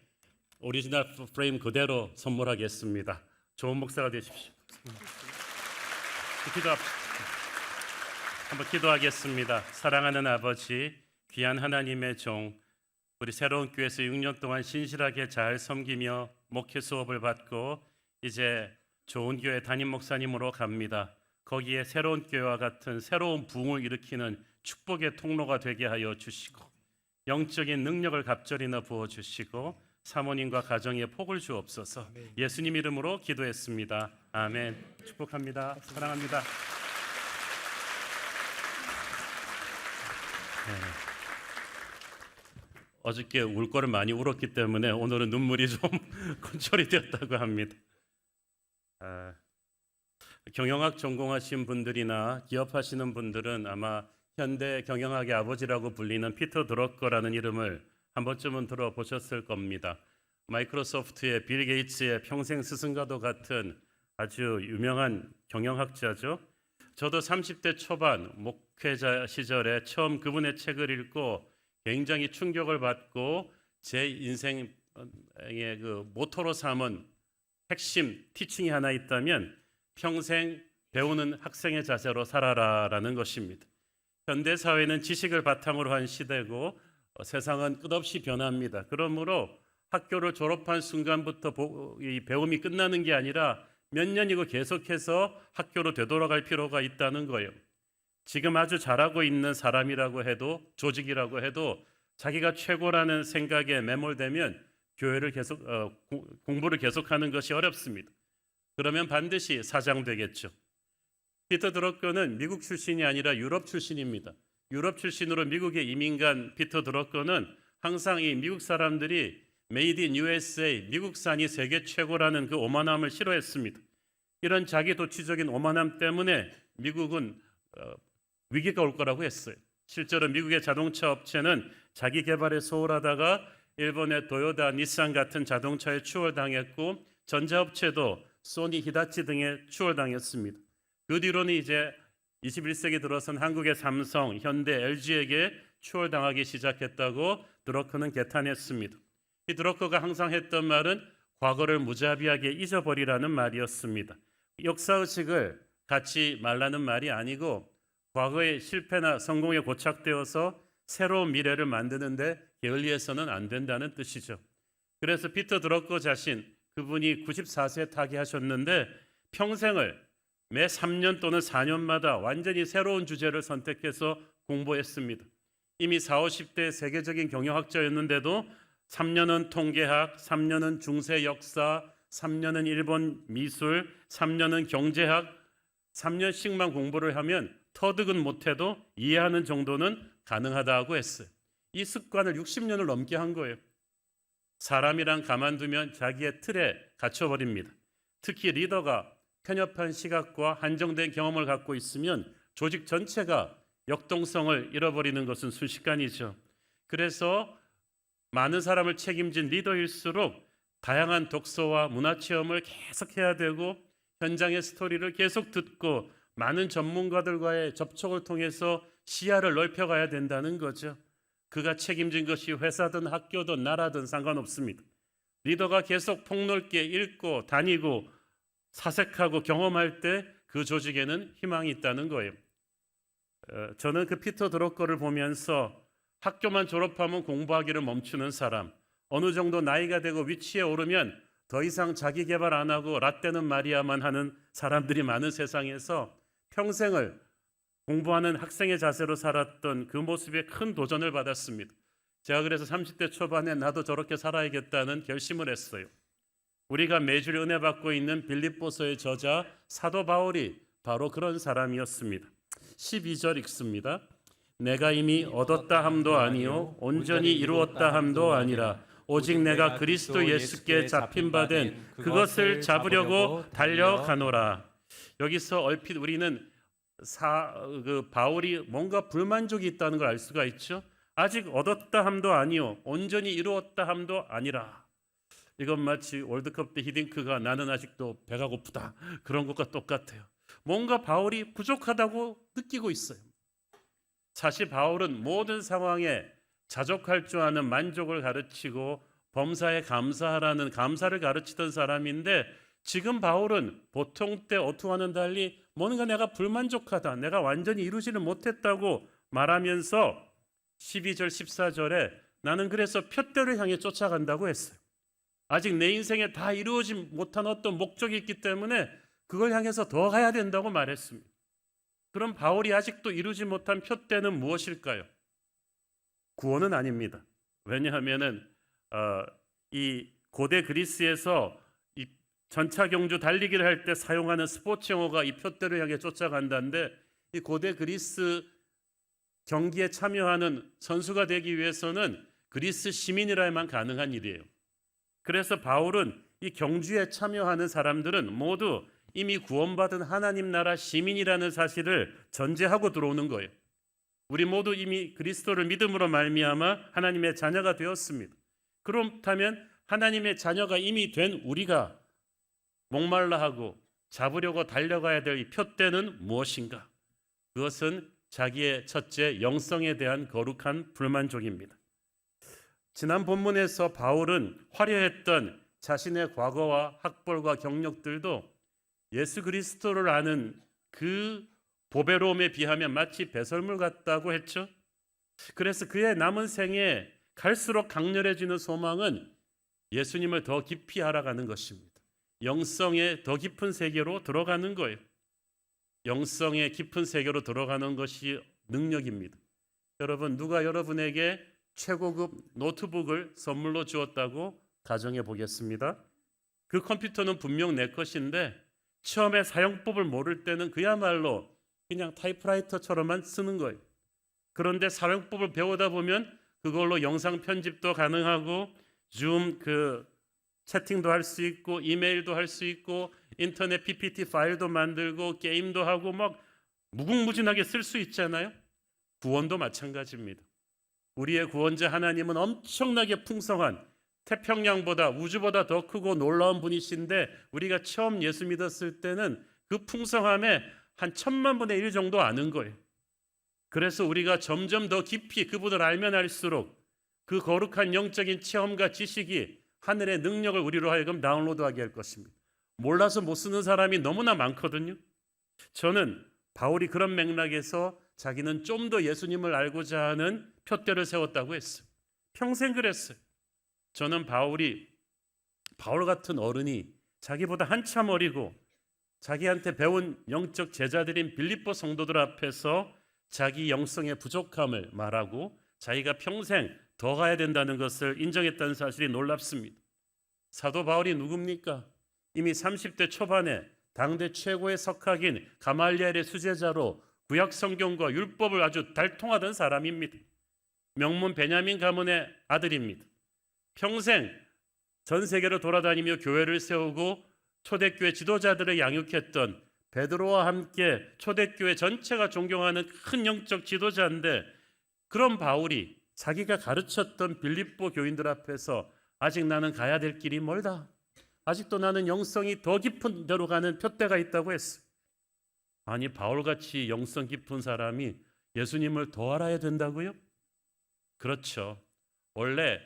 오리지널 프레임 그대로 선물하겠습니다. 좋은 목사가 되십시오. 한번 기도하겠습니다. 사랑하는 아버지, 귀한 하나님의 종, 우리 새로운 교회에서 6년 동안 신실하게 잘 섬기며 목회 수업을 받고 이제 좋은 교회 담임 목사님으로 갑니다. 거기에 새로운 교회와 같은 새로운 부흥을 일으키는 축복의 통로가 되게 하여 주시고 영적인 능력을 갑절이나 부어주시고 사모님과 가정에 복을 주옵소서. 예수님 이름으로 기도했습니다. 아멘. 축복합니다. 사랑합니다. 어저께 울 거를 많이 울었기 때문에 오늘은 눈물이 좀 컨트롤이 되었다고 합니다. 경영학 전공하신 분들이나 기업하시는 분들은 아마 현대 경영학의 아버지라고 불리는 피터 드러커라는 이름을 한 번쯤은 들어보셨을 겁니다. 마이크로소프트의 빌 게이츠의 평생 스승과도 같은 아주 유명한 경영학자죠. 저도 30대 초반 목회자 시절에 처음 그분의 책을 읽고 굉장히 충격을 받고 제 인생의 그 모토로 삼은 핵심 티칭이 하나 있다면 평생 배우는 학생의 자세로 살아라라는 것입니다. 현대 사회는 지식을 바탕으로 한 시대고 세상은 끝없이 변합니다. 그러므로 학교를 졸업한 순간부터 이 배움이 끝나는 게 아니라 몇 년이고 계속해서 학교로 되돌아갈 필요가 있다는 거예요. 지금 아주 잘하고 있는 사람이라고 해도 조직이라고 해도 자기가 최고라는 생각에 매몰되면 교회를 공부를 계속하는 것이 어렵습니다. 그러면 반드시 사장 되겠죠. 피터 드러커는 미국 출신이 아니라 유럽 출신입니다. 유럽 출신으로 미국에 이민 간 피터 드러커는 항상 이 미국 사람들이 메이드 인 USA, 미국산이 세계 최고라는 그 오만함을 싫어했습니다. 이런 자기 도취적인 오만함 때문에 미국은 위기가 올 거라고 했어요. 실제로 미국의 자동차 업체는 자기 개발에 소홀하다가 일본의 도요타, 닛산 같은 자동차에 추월당했고 전자업체도 소니, 히다치 등에 추월당했습니다. 그 뒤로는 이제 21세기 들어선 한국의 삼성, 현대, LG에게 추월당하기 시작했다고 드러커는 개탄했습니다. 이 드러커가 항상 했던 말은 과거를 무자비하게 잊어버리라는 말이었습니다. 역사의식을 갖지 말라는 말이 아니고 과거의 실패나 성공에 고착되어서 새로운 미래를 만드는데 게을리해서는 안 된다는 뜻이죠. 그래서 피터 드러커 자신, 그분이 94세에 타계하셨는데 평생을 매 3년 또는 4년마다 완전히 새로운 주제를 선택해서 공부했습니다. 이미 40, 50대 세계적인 경영학자였는데도 3년은 통계학, 3년은 중세 역사, 3년은 일본 미술, 3년은 경제학, 3년씩만 공부를 하면 터득은 못해도 이해하는 정도는 가능하다고 했어요. 이 습관을 60년을 넘게 한 거예요. 사람이란 가만두면 자기의 틀에 갇혀버립니다. 특히 리더가 편협한 시각과 한정된 경험을 갖고 있으면 조직 전체가 역동성을 잃어버리는 것은 순식간이죠. 그래서 많은 사람을 책임진 리더일수록 다양한 독서와 문화체험을 계속해야 되고 현장의 스토리를 계속 듣고 많은 전문가들과의 접촉을 통해서 시야를 넓혀가야 된다는 거죠. 그가 책임진 것이 회사든 학교든 나라든 상관없습니다. 리더가 계속 폭넓게 읽고 다니고 사색하고 경험할 때 그 조직에는 희망이 있다는 거예요. 저는 그 피터 드러커를 보면서 학교만 졸업하면 공부하기를 멈추는 사람, 어느 정도 나이가 되고 위치에 오르면 더 이상 자기 개발 안 하고 라떼는 마리아만 하는 사람들이 많은 세상에서 평생을 공부하는 학생의 자세로 살았던 그 모습에 큰 도전을 받았습니다. 제가 그래서 30대 초반에 나도 저렇게 살아야겠다는 결심을 했어요. 우리가 매주 은혜 받고 있는 빌립보서의 저자 사도 바울이 바로 그런 사람이었습니다. 12절 읽습니다. 내가 이미 얻었다 함도 아니요 온전히 이루었다 함도 아니라 오직 내가 그리스도 예수께 잡힌 바 된 그것을 잡으려고 달려가노라. 여기서 얼핏 우리는 바울이 뭔가 불만족이 있다는 걸 알 수가 있죠. 아직 얻었다 함도 아니요 온전히 이루었다 함도 아니라. 이건 마치 월드컵 때 히딩크가 나는 아직도 배가 고프다 그런 것과 똑같아요. 뭔가 바울이 부족하다고 느끼고 있어요. 사실 바울은 모든 상황에 자족할 줄 아는 만족을 가르치고 범사에 감사하라는 감사를 가르치던 사람인데 지금 바울은 보통 때 어투와는 달리 뭔가 내가 불만족하다, 내가 완전히 이루지는 못했다고 말하면서 12절 14절에 나는 그래서 푯대를 향해 쫓아간다고 했어요. 아직 내 인생에 다 이루어지 못한 어떤 목적이 있기 때문에 그걸 향해서 더 가야 된다고 말했습니다. 그럼 바울이 아직도 이루지 못한 푯대는 무엇일까요? 구원은 아닙니다. 왜냐하면은 이 고대 그리스에서 이 전차 경주 달리기를 할 때 사용하는 스포츠 용어가 이 푯대를 향해 쫓아간다는데 이 고대 그리스 경기에 참여하는 선수가 되기 위해서는 그리스 시민이라야만 가능한 일이에요. 그래서 바울은 이 경주에 참여하는 사람들은 모두 이미 구원받은 하나님 나라 시민이라는 사실을 전제하고 들어오는 거예요. 우리 모두 이미 그리스도를 믿음으로 말미암아 하나님의 자녀가 되었습니다. 그렇다면 하나님의 자녀가 이미 된 우리가 목말라 하고 잡으려고 달려가야 될 이 푯대는 무엇인가? 그것은 자기의 첫째 영성에 대한 거룩한 불만족입니다. 지난 본문에서 바울은 화려했던 자신의 과거와 학벌과 경력들도 예수 그리스도를 아는 그 보배로움에 비하면 마치 배설물 같다고 했죠. 그래서 그의 남은 생에 갈수록 강렬해지는 소망은 예수님을 더 깊이 알아가는 것입니다. 영성의 더 깊은 세계로 들어가는 거예요. 영성의 깊은 세계로 들어가는 것이 능력입니다. 여러분, 누가 여러분에게 최고급 노트북을 선물로 주었다고 가정해 보겠습니다. 그 컴퓨터는 분명 내 것인데 처음에 사용법을 모를 때는 그야말로 그냥 타이프라이터처럼만 쓰는 거예요. 그런데 사용법을 배우다 보면 그걸로 영상 편집도 가능하고 줌 채팅도 할 수 있고 이메일도 할 수 있고 인터넷 PPT 파일도 만들고 게임도 하고 막 무궁무진하게 쓸 수 있잖아요. 구원도 마찬가지입니다. 우리의 구원자 하나님은 엄청나게 풍성한 태평양보다 우주보다 더 크고 놀라운 분이신데 우리가 처음 예수 믿었을 때는 그 풍성함에 한 1000만 분의 1 정도 아는 거예요. 그래서 우리가 점점 더 깊이 그분을 알면 알수록 그 거룩한 영적인 체험과 지식이 하늘의 능력을 우리로 하여금 다운로드하게 할 것입니다. 몰라서 못 쓰는 사람이 너무나 많거든요. 저는 바울이 그런 맥락에서 자기는 좀 더 예수님을 알고자 하는 푯대를 세웠다고 했어요. 평생 그랬어요. 저는 바울 같은 어른이 자기보다 한참 어리고 자기한테 배운 영적 제자들인 빌립보 성도들 앞에서 자기 영성의 부족함을 말하고 자기가 평생 더 가야 된다는 것을 인정했다는 사실이 놀랍습니다. 사도 바울이 누굽니까? 이미 30대 초반에 당대 최고의 석학인 가말리엘의 수제자로 구약 성경과 율법을 아주 달통하던 사람입니다. 명문 베냐민 가문의 아들입니다. 평생 전 세계로 돌아다니며 교회를 세우고 초대교회 지도자들을 양육했던 베드로와 함께 초대교회 전체가 존경하는 큰 영적 지도자인데, 그런 바울이 자기가 가르쳤던 빌립보 교인들 앞에서 아직 나는 가야 될 길이 멀다, 아직도 나는 영성이 더 깊은 데로 가는 푯대가 있다고 했어요. 아니, 바울같이 영성 깊은 사람이 예수님을 더 알아야 된다고요? 그렇죠. 원래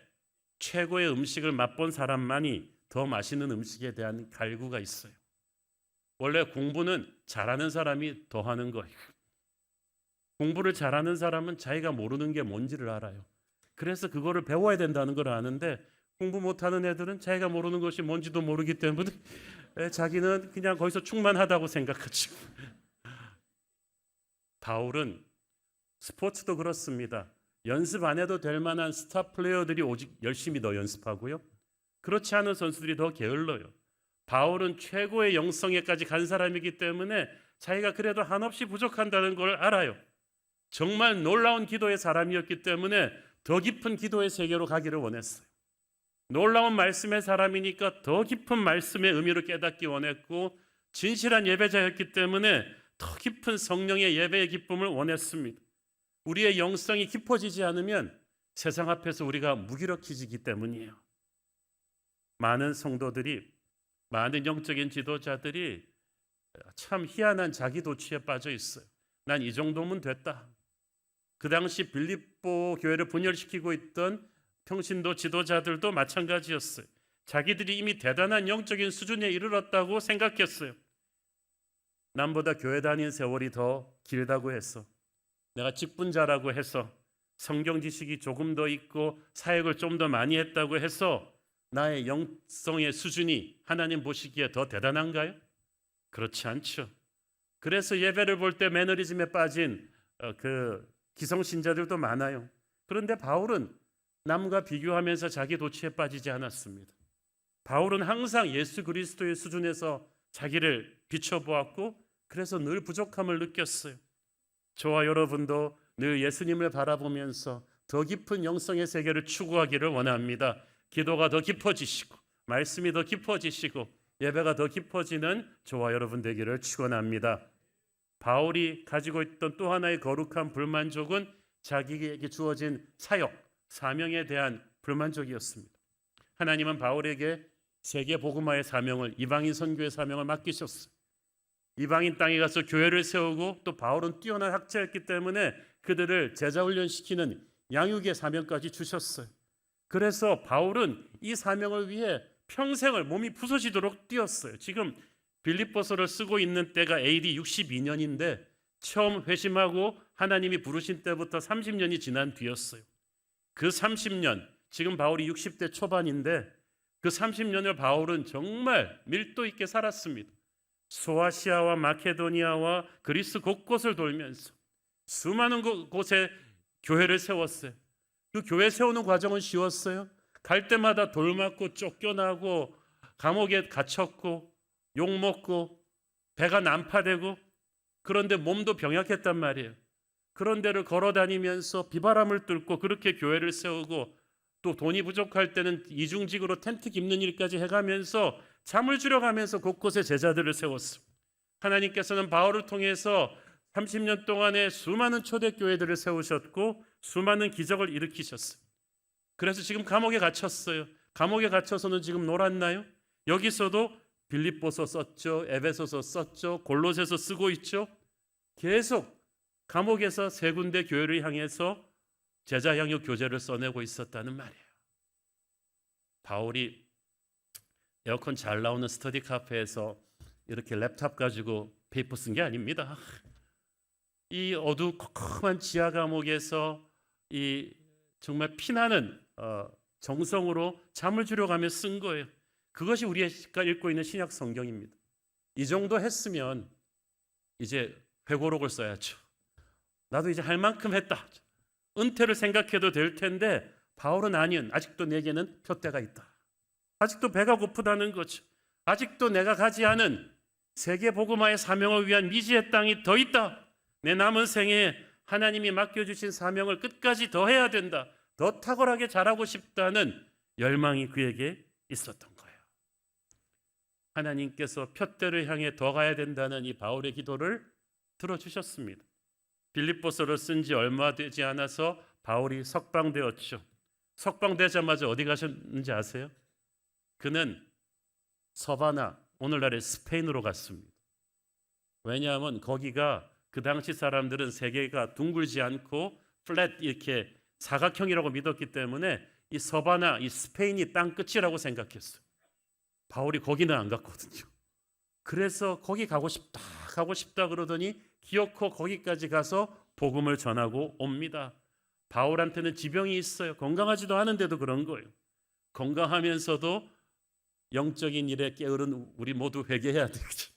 최고의 음식을 맛본 사람만이 더 맛있는 음식에 대한 갈구가 있어요. 원래 공부는 잘하는 사람이 더 하는 거예요. 공부를 잘하는 사람은 자기가 모르는 게 뭔지를 알아요. 그래서 그거를 배워야 된다는 걸 아는데, 공부 못하는 애들은 자기가 모르는 것이 뭔지도 모르기 때문에 자기는 그냥 거기서 충만하다고 생각하죠. 바울은 스포츠도 그렇습니다. 연습 안 해도 될 만한 스타 플레이어들이 오직 열심히 더 연습하고요, 그렇지 않은 선수들이 더 게을러요. 바울은 최고의 영성에까지 간 사람이기 때문에 자기가 그래도 한없이 부족한다는 걸 알아요. 정말 놀라운 기도의 사람이었기 때문에 더 깊은 기도의 세계로 가기를 원했어요. 놀라운 말씀의 사람이니까 더 깊은 말씀의 의미를 깨닫기 원했고, 진실한 예배자였기 때문에 더 깊은 성령의 예배의 기쁨을 원했습니다. 우리의 영성이 깊어지지 않으면 세상 앞에서 우리가 무기력해지기 때문이에요. 많은 성도들이, 많은 영적인 지도자들이 참 희한한 자기 도취에 빠져 있어요. 난 이 정도면 됐다. 그 당시 빌립보 교회를 분열시키고 있던 평신도 지도자들도 마찬가지였어요. 자기들이 이미 대단한 영적인 수준에 이르렀다고 생각했어요. 남보다 교회 다닌 세월이 더 길다고 해서, 내가 직분자라고 해서, 성경 지식이 조금 더 있고 사역을 좀 더 많이 했다고 해서 나의 영성의 수준이 하나님 보시기에 더 대단한가요? 그렇지 않죠. 그래서 예배를 볼 때 매너리즘에 빠진 그 기성신자들도 많아요. 그런데 바울은 남과 비교하면서 자기 도취에 빠지지 않았습니다. 바울은 항상 예수 그리스도의 수준에서 자기를 비춰보았고, 그래서 늘 부족함을 느꼈어요. 저와 여러분도 늘 예수님을 바라보면서 더 깊은 영성의 세계를 추구하기를 원합니다. 기도가 더 깊어지시고, 말씀이 더 깊어지시고, 예배가 더 깊어지는 저와 여러분 되기를 축원합니다. 바울이 가지고 있던 또 하나의 거룩한 불만족은 자기에게 주어진 사역, 사명에 대한 불만족이었습니다. 하나님은 바울에게 세계 복음화의 사명을, 이방인 선교의 사명을 맡기셨어요. 이방인 땅에 가서 교회를 세우고, 또 바울은 뛰어난 학자였기 때문에 그들을 제자훈련시키는 양육의 사명까지 주셨어요. 그래서 바울은 이 사명을 위해 평생을 몸이 부서지도록 뛰었어요. 지금 빌립보서를 쓰고 있는 때가 AD 62년인데 처음 회심하고 하나님이 부르신 때부터 30년이 지난 뒤였어요. 그 30년, 지금 바울이 60대 초반인데 그 30년을 바울은 정말 밀도 있게 살았습니다. 소아시아와 마케도니아와 그리스 곳곳을 돌면서 수많은 곳에 교회를 세웠어요. 그 교회 세우는 과정은 쉬웠어요? 갈 때마다 돌 맞고 쫓겨나고 감옥에 갇혔고 욕먹고 배가 난파되고, 그런데 몸도 병약했단 말이에요. 그런 데를 걸어다니면서 비바람을 뚫고 그렇게 교회를 세우고, 또 돈이 부족할 때는 이중직으로 텐트 깁는 일까지 해가면서 잠을 줄여가면서 곳곳에 제자들을 세웠습니다. 하나님께서는 바울을 통해서 30년 동안에 수많은 초대교회들을 세우셨고 수많은 기적을 일으키셨어요. 그래서 지금 감옥에 갇혔어요. 감옥에 갇혀서는 지금 놀았나요? 여기서도 빌립보서 썼죠, 에베소서 썼죠, 골로새서 쓰고 있죠. 계속 감옥에서 세 군데 교회를 향해서 제자 양육 교재를 써내고 있었다는 말이에요. 바울이 에어컨 잘 나오는 스터디 카페에서 이렇게 랩탑 가지고 페이퍼 쓴 게 아닙니다. 이 어두컴컴한 지하 감옥에서 이 정말 피나는 정성으로 잠을 줄여가며 쓴 거예요. 그것이 우리가 읽고 있는 신약 성경입니다. 이 정도 했으면 이제 회고록을 써야죠. 나도 이제 할 만큼 했다. 은퇴를 생각해도 될 텐데 바울은 아니요. 아직도 내게는 푯대가 있다. 아직도 배가 고프다는 거죠. 아직도 내가 가지 않은 세계 복음화의 사명을 위한 미지의 땅이 더 있다. 내 남은 생에 하나님이 맡겨주신 사명을 끝까지 더 해야 된다, 더 탁월하게 잘하고 싶다는 열망이 그에게 있었던 거예요. 하나님께서 푯대를 향해 더 가야 된다는 이 바울의 기도를 들어주셨습니다. 빌립보서를 쓴 지 얼마 되지 않아서 바울이 석방되었죠. 석방되자마자 어디 가셨는지 아세요? 그는 서바나, 오늘날의 스페인으로 갔습니다. 왜냐하면 거기가 그 당시 사람들은 세계가 둥글지 않고 플랫 이렇게 사각형이라고 믿었기 때문에 이 서바나, 이 스페인이 땅 끝이라고 생각했어요. 바울이 거기는 안 갔거든요. 그래서 거기 가고 싶다 그러더니 기어코 거기까지 가서 복음을 전하고 옵니다. 바울한테는 지병이 있어요. 건강하지도 않은데도 그런 거예요. 건강하면서도 영적인 일에 게으른 우리 모두 회개해야 되겠죠.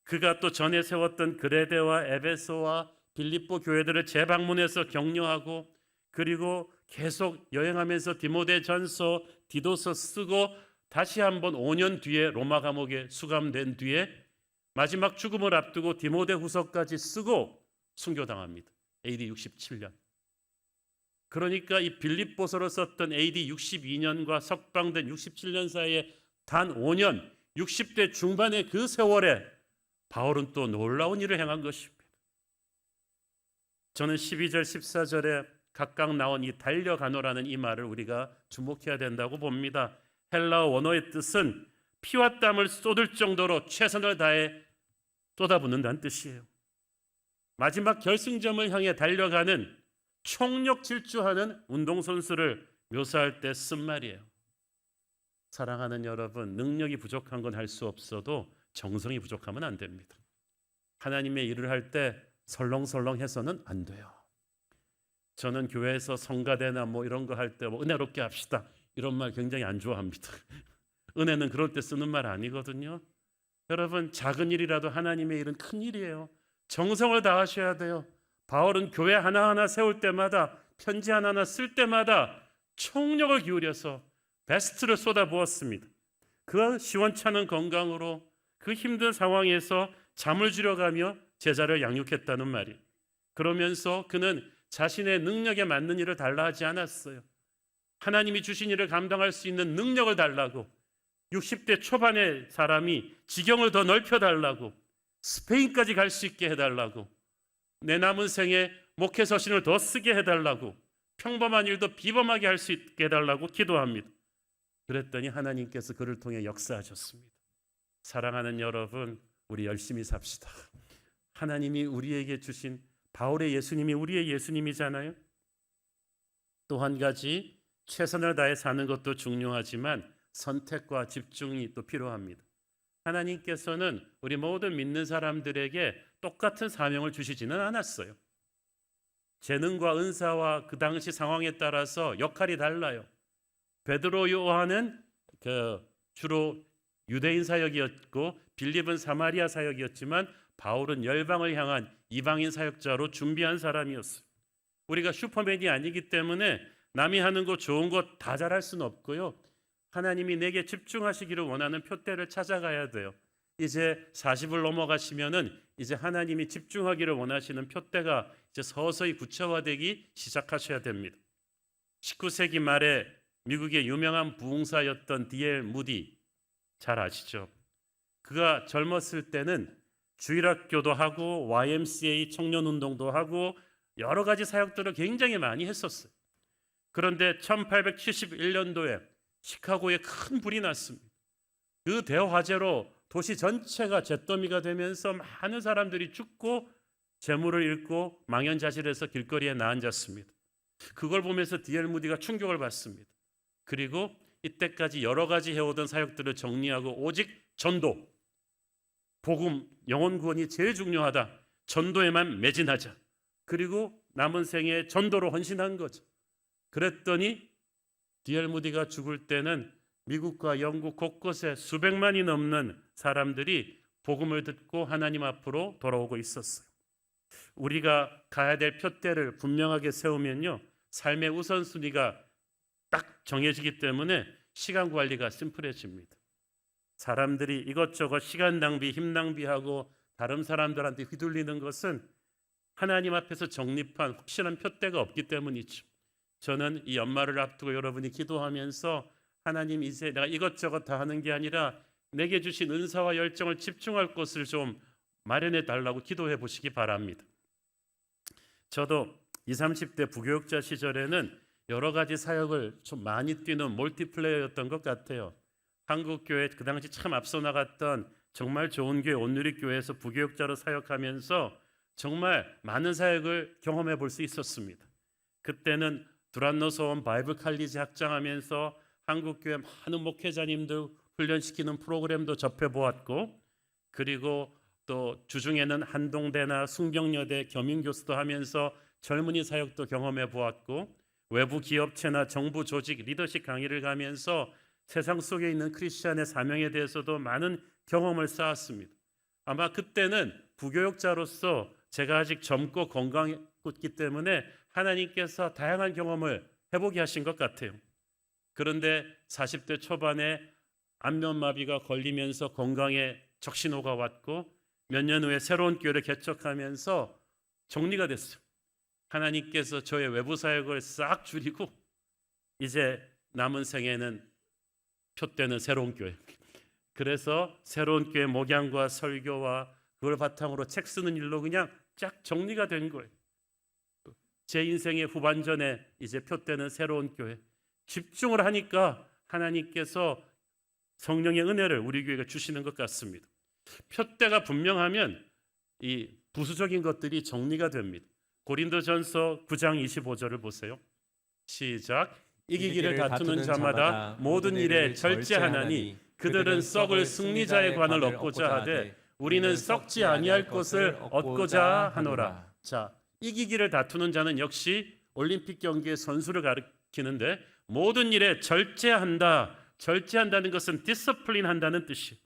그가 또 전에 세웠던 그레데와 에베소와 빌립보 교회들을 재방문해서 격려하고, 그리고 계속 여행하면서 디모데전서, 디도서 쓰고 다시 한번 5년 뒤에 로마 감옥에 수감된 뒤에 마지막 죽음을 앞두고 디모데후서까지 쓰고 순교당합니다. AD 67년. 그러니까 이 빌립보서로 썼던 AD 62년과 석방된 67년 사이에 단 5년, 60대 중반의 그 세월에 바울은 또 놀라운 일을 행한 것입니다. 저는 12절, 14절에 각각 나온 이 달려가노라는 이 말을 우리가 주목해야 된다고 봅니다. 헬라어 원어의 뜻은 피와 땀을 쏟을 정도로 최선을 다해 쏟아붓는다는 뜻이에요. 마지막 결승점을 향해 달려가는 총력 질주하는 운동선수를 묘사할 때 쓴 말이에요. 사랑하는 여러분, 능력이 부족한 건 할 수 없어도 정성이 부족하면 안 됩니다. 하나님의 일을 할 때 설렁설렁해서는 안 돼요. 저는 교회에서 성가대나 뭐 이런 거 할 때 은혜롭게 합시다, 이런 말 굉장히 안 좋아합니다. 은혜는 그럴 때 쓰는 말 아니거든요. 여러분, 작은 일이라도 하나님의 일은 큰 일이에요. 정성을 다하셔야 돼요. 바울은 교회 하나하나 세울 때마다, 편지 하나하나 쓸 때마다 총력을 기울여서 베스트를 쏟아부었습니다. 그 시원찮은 건강으로 그 힘든 상황에서 잠을 줄여가며 제자를 양육했다는 말이에요. 그러면서 그는 자신의 능력에 맞는 일을 달라 하지 않았어요. 하나님이 주신 일을 감당할 수 있는 능력을 달라고, 60대 초반의 사람이 지경을 더 넓혀달라고, 스페인까지 갈 수 있게 해달라고, 내 남은 생에 목회 서신을 더 쓰게 해달라고, 평범한 일도 비범하게 할 수 있게 해달라고 기도합니다. 그랬더니 하나님께서 그를 통해 역사하셨습니다. 사랑하는 여러분, 우리 열심히 삽시다. 하나님이 우리에게 주신, 바울의 예수님이 우리의 예수님이잖아요. 또 한 가지, 최선을 다해 사는 것도 중요하지만 선택과 집중이 또 필요합니다. 하나님께서는 우리 모든 믿는 사람들에게 똑같은 사명을 주시지는 않았어요. 재능과 은사와 그 당시 상황에 따라서 역할이 달라요. 베드로, 요한은 주로 유대인 사역이었고 빌립은 사마리아 사역이었지만 바울은 열방을 향한 이방인 사역자로 준비한 사람이었어요. 우리가 슈퍼맨이 아니기 때문에 남이 하는 거 좋은 거 다 잘할 수는 없고요. 하나님이 내게 집중하시기를 원하는 표대를 찾아가야 돼요. 이제 40을 넘어가시면은 이제 하나님이 집중하기를 원하시는 표대가 이제 서서히 구체화되기 시작하셔야 됩니다. 19세기 말에 미국의 유명한 부흥사였던 D.L. 무디, 잘 아시죠? 그가 젊었을 때는 주일학교도 하고 YMCA 청년운동도 하고 여러 가지 사역들을 굉장히 많이 했었어요. 그런데 1871년도에 시카고에 큰 불이 났습니다. 그 대화재로 도시 전체가 잿더미가 되면서 많은 사람들이 죽고 재물을 잃고 망연자실해서 길거리에 나앉았습니다. 그걸 보면서 D.L. 무디가 충격을 받습니다. 그리고 이때까지 여러 가지 해오던 사역들을 정리하고 오직 전도, 복음, 영혼 구원이 제일 중요하다. 전도에만 매진하자. 그리고 남은 생에 전도로 헌신한 거죠. 그랬더니 D.L. 무디가 죽을 때는 미국과 영국 곳곳에 수백만이 넘는 사람들이 복음을 듣고 하나님 앞으로 돌아오고 있었어요. 우리가 가야 될 표대를 분명하게 세우면요, 삶의 우선순위가 딱 정해지기 때문에 시간 관리가 심플해집니다. 사람들이 이것저것 시간 낭비, 힘 낭비하고 다른 사람들한테 휘둘리는 것은 하나님 앞에서 정립한 확실한 표대가 없기 때문이죠. 저는 이 연말을 앞두고 여러분이 기도하면서 하나님 이제 내가 이것저것 다 하는 게 아니라 내게 주신 은사와 열정을 집중할 곳을 좀 마련해 달라고 기도해 보시기 바랍니다. 저도 20, 30대 부교육자 시절에는 여러 가지 사역을 좀 많이 뛰는 멀티플레이어였던 것 같아요. 한국교회 그 당시 참 앞서 나갔던 정말 좋은 교회 온누리교회에서 부교육자로 사역하면서 정말 많은 사역을 경험해 볼 수 있었습니다. 그때는 두란노 소원 바이블 칼리지 학장하면서 한국교회 많은 목회자님들 훈련시키는 프로그램도 접해보았고, 그리고 또 주중에는 한동대나 숭병여대 겸임교수도 하면서 젊은이 사역도 경험해 보았고, 외부 기업체나 정부 조직 리더십 강의를 가면서 세상 속에 있는 크리스천의 사명에 대해서도 많은 경험을 쌓았습니다. 아마 그때는 부교육자로서 제가 아직 젊고 건강했기 때문에 하나님께서 다양한 경험을 해보게 하신 것 같아요. 그런데 40대 초반에 안면마비가 걸리면서 건강에 적신호가 왔고, 몇 년 후에 새로운 교회를 개척하면서 정리가 됐어요. 하나님께서 저의 외부 사역을 싹 줄이고 이제 남은 생에는 표대는 새로운 교회. 그래서 새로운 교회 목양과 설교와 그걸 바탕으로 책 쓰는 일로 그냥 쫙 정리가 된 거예요. 제 인생의 후반전에 이제 표대는 새로운 교회. 집중을 하니까 하나님께서 성령의 은혜를 우리 교회가 주시는 것 같습니다. 표대가 분명하면 이 부수적인 것들이 정리가 됩니다. 고린도전서 9장 25절을 보세요. 시작. 이기기를 다투는 자마다 모든 일에 절제하나니 그들은 썩을 승리자의 관을 얻고자 하되 우리는 썩지 아니할 것을 얻고자 하노라. 자, 이기기를 다투는 자는 역시 올림픽 경기의 선수를 가리키는데 모든 일에 절제한다. 절제한다는 것은 디스플린 한다는 뜻이에요.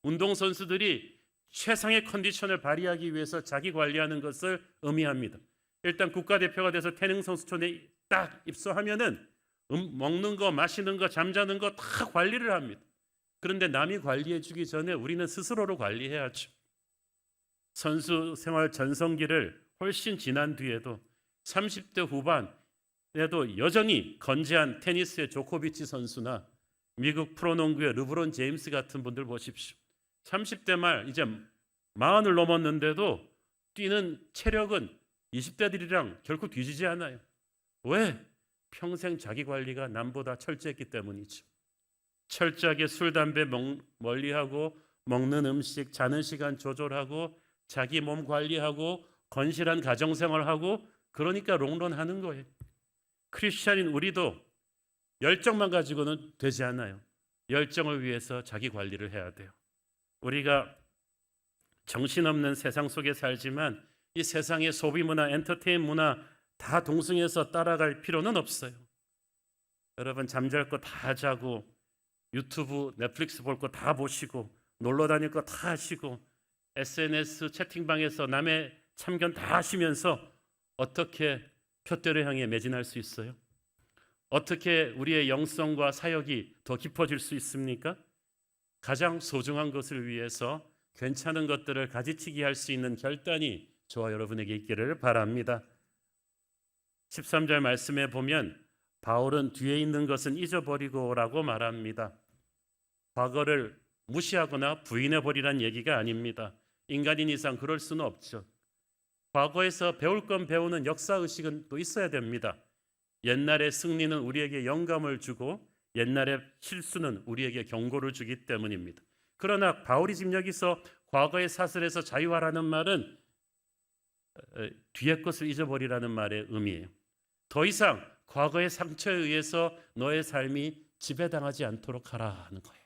운동선수들이 최상의 컨디션을 발휘하기 위해서 자기 관리하는 것을 의미합니다. 일단 국가대표가 돼서 태릉 선수촌에 딱 입소하면은 먹는 거, 마시는 거, 잠자는 거 다 관리를 합니다. 그런데 남이 관리해 주기 전에 우리는 스스로로 관리해야죠. 선수 생활 전성기를 훨씬 지난 뒤에도 30대 후반에도 여전히 건재한 테니스의 조코비치 선수나 미국 프로농구의 르브론 제임스 같은 분들 보십시오. 30대 말 이제 40을 넘었는데도 뛰는 체력은 20대들이랑 결코 뒤지지 않아요. 왜? 평생 자기 관리가 남보다 철저했기 때문이죠. 철저하게 술, 담배 멀리하고 먹는 음식, 자는 시간 조절하고 자기 몸 관리하고 건실한 가정생활하고 그러니까 롱런하는 거예요. 크리스찬인 우리도 열정만 가지고는 되지 않아요. 열정을 위해서 자기 관리를 해야 돼요. 우리가 정신없는 세상 속에 살지만 이 세상의 소비 문화, 엔터테인 문화 다 동승해서 따라갈 필요는 없어요. 여러분 잠잘 거 다 자고 유튜브, 넷플릭스 볼 거 다 보시고 놀러 다닐 거 다 하시고 SNS 채팅방에서 남의 참견 다 하시면서 어떻게 표대를 향해 매진할 수 있어요? 어떻게 우리의 영성과 사역이 더 깊어질 수 있습니까? 가장 소중한 것을 위해서 괜찮은 것들을 가지치기 할 수 있는 결단이 저와 여러분에게 있기를 바랍니다. 13절 말씀에 보면 바울은 뒤에 있는 것은 잊어버리고라고 말합니다. 과거를 무시하거나 부인해버리란 얘기가 아닙니다. 인간인 이상 그럴 수는 없죠. 과거에서 배울 건 배우는 역사의식은 또 있어야 됩니다. 옛날의 승리는 우리에게 영감을 주고 옛날의 실수는 우리에게 경고를 주기 때문입니다. 그러나 바울이 지금 여기서 과거의 사슬에서 자유하라는 말은 뒤의 것을 잊어버리라는 말의 의미예요. 더 이상 과거의 상처에 의해서 너의 삶이 지배당하지 않도록 하라는 거예요.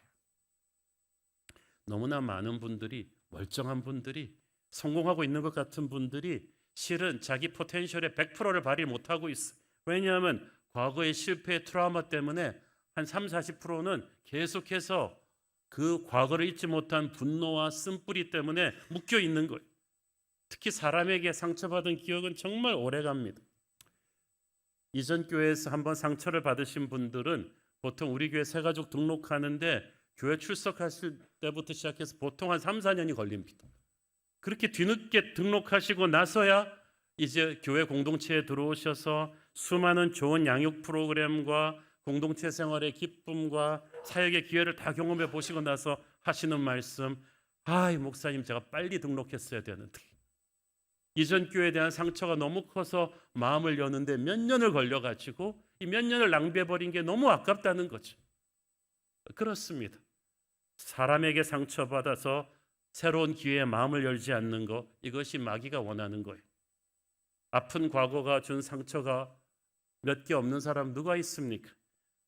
너무나 많은 분들이, 멀쩡한 분들이, 성공하고 있는 것 같은 분들이 실은 자기 포텐셜의 100%를 발휘 못하고 있어요. 왜냐하면 과거의 실패의 트라우마 때문에 한 30-40%는 계속해서 그 과거를 잊지 못한 분노와 쓴뿌리 때문에 묶여 있는 거예요. 특히 사람에게 상처받은 기억은 정말 오래갑니다. 이전 교회에서 한번 상처를 받으신 분들은 보통 우리 교회 새가족 등록하는데 교회 출석하실 때부터 시작해서 보통 한 3-4년이 걸립니다. 그렇게 뒤늦게 등록하시고 나서야 이제 교회 공동체에 들어오셔서 수많은 좋은 양육 프로그램과 공동체 생활의 기쁨과 사역의 기회를 다 경험해 보시고 나서 하시는 말씀, 이 목사님 제가 빨리 등록했어야 되는데 이전 교회에 대한 상처가 너무 커서 마음을 여는데 몇 년을 걸려가지고 이 몇 년을 낭비해버린 게 너무 아깝다는 거죠. 그렇습니다. 사람에게 상처받아서 새로운 기회에 마음을 열지 않는 것, 이것이 마귀가 원하는 거예요. 아픈 과거가 준 상처가 몇 개 없는 사람 누가 있습니까?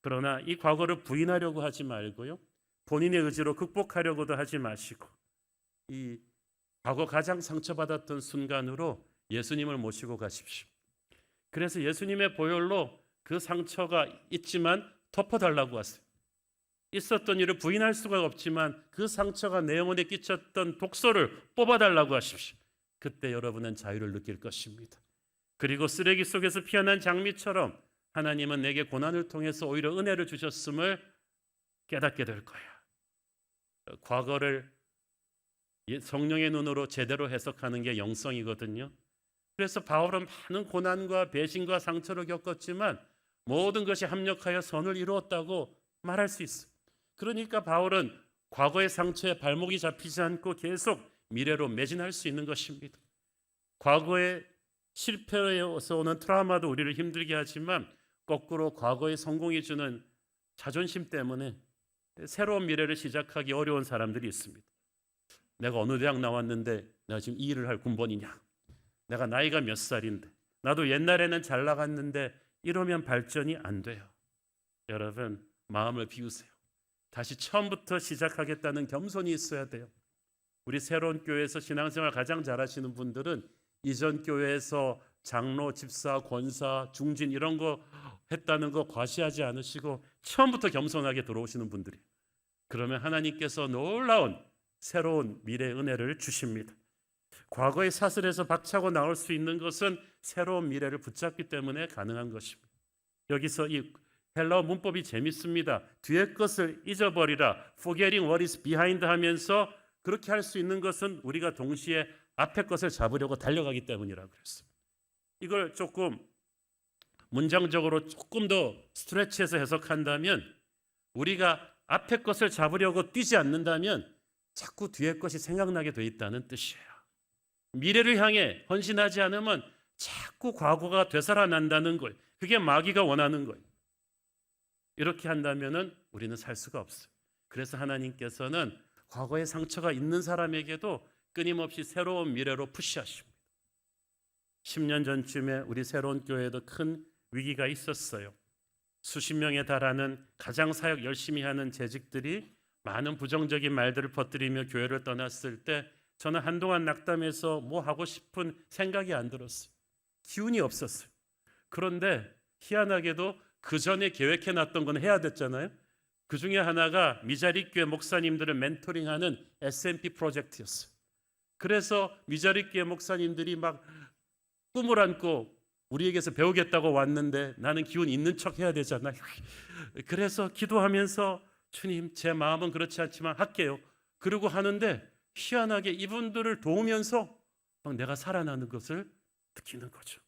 그러나 이 과거를 부인하려고 하지 말고요, 본인의 의지로 극복하려고도 하지 마시고 이 과거 가장 상처받았던 순간으로 예수님을 모시고 가십시오. 그래서 예수님의 보혈로 그 상처가 있지만 덮어달라고 하세요. 있었던 일을 부인할 수가 없지만 그 상처가 내 영혼에 끼쳤던 독소를 뽑아달라고 하십시오. 그때 여러분은 자유를 느낄 것입니다. 그리고 쓰레기 속에서 피어난 장미처럼 하나님은 내게 고난을 통해서 오히려 은혜를 주셨음을 깨닫게 될 거야. 과거를 성령의 눈으로 제대로 해석하는 게 영성이거든요. 그래서 바울은 많은 고난과 배신과 상처를 겪었지만 모든 것이 합력하여 선을 이루었다고 말할 수 있어요. 그러니까 바울은 과거의 상처에 발목이 잡히지 않고 계속 미래로 매진할 수 있는 것입니다. 과거의 실패에서 오는 트라우마도 우리를 힘들게 하지만 거꾸로 과거의 성공이 주는 자존심 때문에 새로운 미래를 시작하기 어려운 사람들이 있습니다. 내가 어느 대학 나왔는데 내가 지금 이 일을 할 군번이냐? 내가 나이가 몇 살인데 나도 옛날에는 잘 나갔는데 이러면 발전이 안 돼요. 여러분, 마음을 비우세요. 다시 처음부터 시작하겠다는 겸손이 있어야 돼요. 우리 새로운 교회에서 신앙생활 가장 잘하시는 분들은 이전 교회에서 장로, 집사, 권사, 중진 이런 거 했다는 거 과시하지 않으시고 처음부터 겸손하게 들어오시는 분들이에요. 그러면 하나님께서 놀라운 새로운 미래의 은혜를 주십니다. 과거의 사슬에서 박차고 나올 수 있는 것은 새로운 미래를 붙잡기 때문에 가능한 것입니다. 여기서 이 헬라어 문법이 재밌습니다. 뒤의 것을 잊어버리라, forgetting what is behind 하면서 그렇게 할 수 있는 것은 우리가 동시에 앞의 것을 잡으려고 달려가기 때문이라고 그랬습니다. 이걸 조금 문장적으로 조금 더 스트레치해서 해석한다면 우리가 앞의 것을 잡으려고 뛰지 않는다면 자꾸 뒤의 것이 생각나게 돼 있다는 뜻이에요. 미래를 향해 헌신하지 않으면 자꾸 과거가 되살아난다는 거예요. 그게 마귀가 원하는 거예요. 이렇게 한다면은 우리는 살 수가 없어요. 그래서 하나님께서는 과거의 상처가 있는 사람에게도 끊임없이 새로운 미래로 푸시하십니다. 10년 전쯤에 우리 새로운 교회에도 큰 위기가 있었어요. 수십 명에 달하는 가장 사역 열심히 하는 재직들이 많은 부정적인 말들을 퍼뜨리며 교회를 떠났을 때 저는 한동안 낙담해서 뭐 하고 싶은 생각이 안 들었어요. 기운이 없었어요. 그런데 희한하게도 그 전에 계획해놨던 건 해야 됐잖아요. 그 중에 하나가 미자립교회 목사님들을 멘토링하는 SMP 프로젝트였어요. 그래서 미자립교회 목사님들이 막 꿈을 안고 우리에게서 배우겠다고 왔는데 나는 기운 있는 척 해야 되잖아요. 그래서 기도하면서 주님, 제 마음은 그렇지 않지만 할게요. 그러고 하는데 희한하게 이분들을 도우면서 막 내가 살아나는 것을 느끼는 거죠.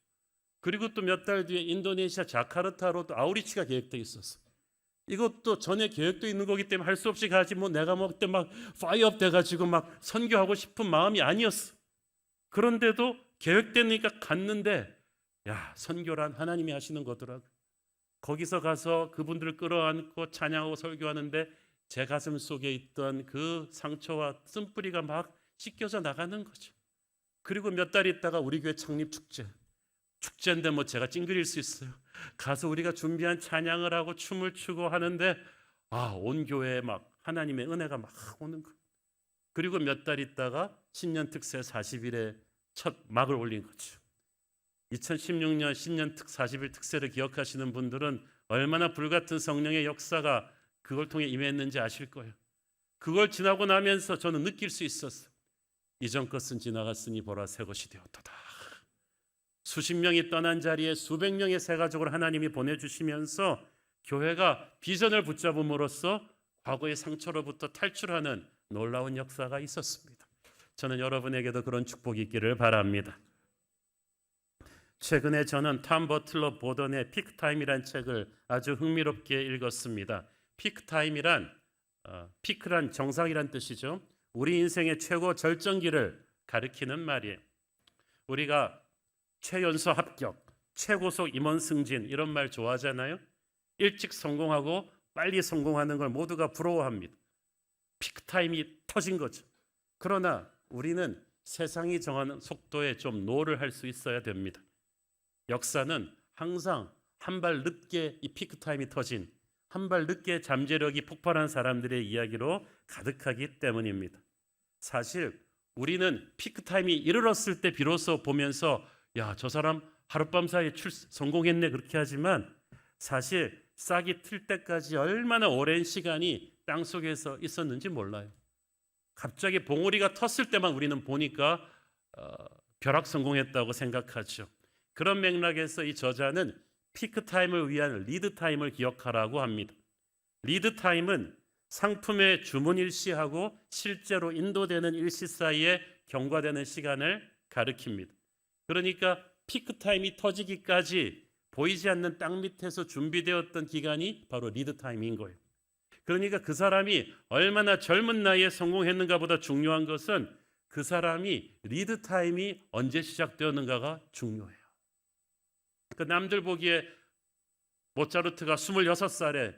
그리고 또 몇 달 뒤에 인도네시아 자카르타로 또 아우리치가 계획되어 있었어. 이것도 전에 계획되어 있는 거기 때문에 할 수 없이 가지 뭐 내가 뭐 그때 막 파이어업 돼가지고 막 선교하고 싶은 마음이 아니었어. 그런데도 계획되니까 갔는데 야, 선교란 하나님이 하시는 거더라고. 거기서 가서 그분들을 끌어안고 찬양하고 설교하는데 제 가슴 속에 있던 그 상처와 쓴뿌리가 막 씻겨져 나가는 거죠. 그리고 몇 달 있다가 우리 교회 창립 축제인데 뭐 제가 찡그릴 수 있어요. 가서 우리가 준비한 찬양을 하고 춤을 추고 하는데 온 교회에 막 하나님의 은혜가 막 오는 거예요. 그리고 몇 달 있다가 신년 특세 40일에 첫 막을 올린 거죠. 2016년 신년 40일 특세를 기억하시는 분들은 얼마나 불같은 성령의 역사가 그걸 통해 임했는지 아실 거예요. 그걸 지나고 나면서 저는 느낄 수 있었어요. 이전 것은 지나갔으니 보라 새 것이 되었도다. 수십 명이 떠난 자리에 수백 명의 새 가족을 하나님이 보내주시면서 교회가 비전을 붙잡음으로써 과거의 상처로부터 탈출하는 놀라운 역사가 있었습니다. 저는 여러분에게도 그런 축복이 있기를 바랍니다. 최근에 저는 탐 버틀러 보던의 피크타임이란 책을 아주 흥미롭게 읽었습니다. 피크타임이란 피크란 정상이란 뜻이죠. 우리 인생의 최고 절정기를 가리키는 말이에요. 우리가 최연소 합격, 최고속 임원 승진 이런 말 좋아하잖아요. 일찍 성공하고 빨리 성공하는 걸 모두가 부러워합니다. 피크타임이 터진 거죠. 그러나 우리는 세상이 정하는 속도에 좀 노를 할 수 있어야 됩니다. 역사는 항상 한 발 늦게 이 피크타임이 터진, 한 발 늦게 잠재력이 폭발한 사람들의 이야기로 가득하기 때문입니다. 사실 우리는 피크타임이 이르렀을 때 비로소 보면서 야, 저 사람 하룻밤 사이에 성공했네 그렇게 하지만 사실 싹이 틀 때까지 얼마나 오랜 시간이 땅속에서 있었는지 몰라요. 갑자기 봉우리가 텄을 때만 우리는 보니까 벼락 성공했다고 생각하죠. 그런 맥락에서 이 저자는 피크타임을 위한 리드타임을 기억하라고 합니다. 리드타임은 상품의 주문 일시하고 실제로 인도되는 일시 사이에 경과되는 시간을 가리킵니다. 그러니까 피크타임이 터지기까지 보이지 않는 땅 밑에서 준비되었던 기간이 바로 리드타임인 거예요. 그러니까 그 사람이 얼마나 젊은 나이에 성공했는가 보다 중요한 것은 그 사람이 리드타임이 언제 시작되었는가가 중요해요. 그 남들 보기에 모차르트가 26살에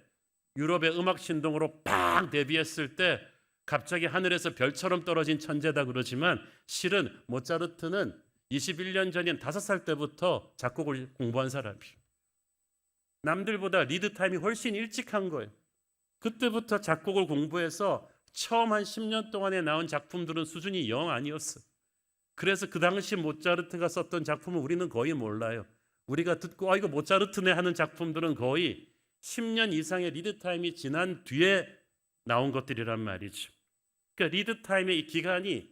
유럽의 음악 신동으로 팍 데뷔했을 때 갑자기 하늘에서 별처럼 떨어진 천재다 그러지만 실은 모차르트는 21년 전인 5살 때부터 작곡을 공부한 사람이에요. 남들보다 리드타임이 훨씬 일찍 한 거예요. 그때부터 작곡을 공부해서 처음 한 10년 동안에 나온 작품들은 수준이 영 아니었어요. 그래서 그 당시 모차르트가 썼던 작품은 우리는 거의 몰라요. 우리가 듣고 이거 모차르트네 하는 작품들은 거의 10년 이상의 리드타임이 지난 뒤에 나온 것들이란 말이죠. 그러니까 리드타임의 이 기간이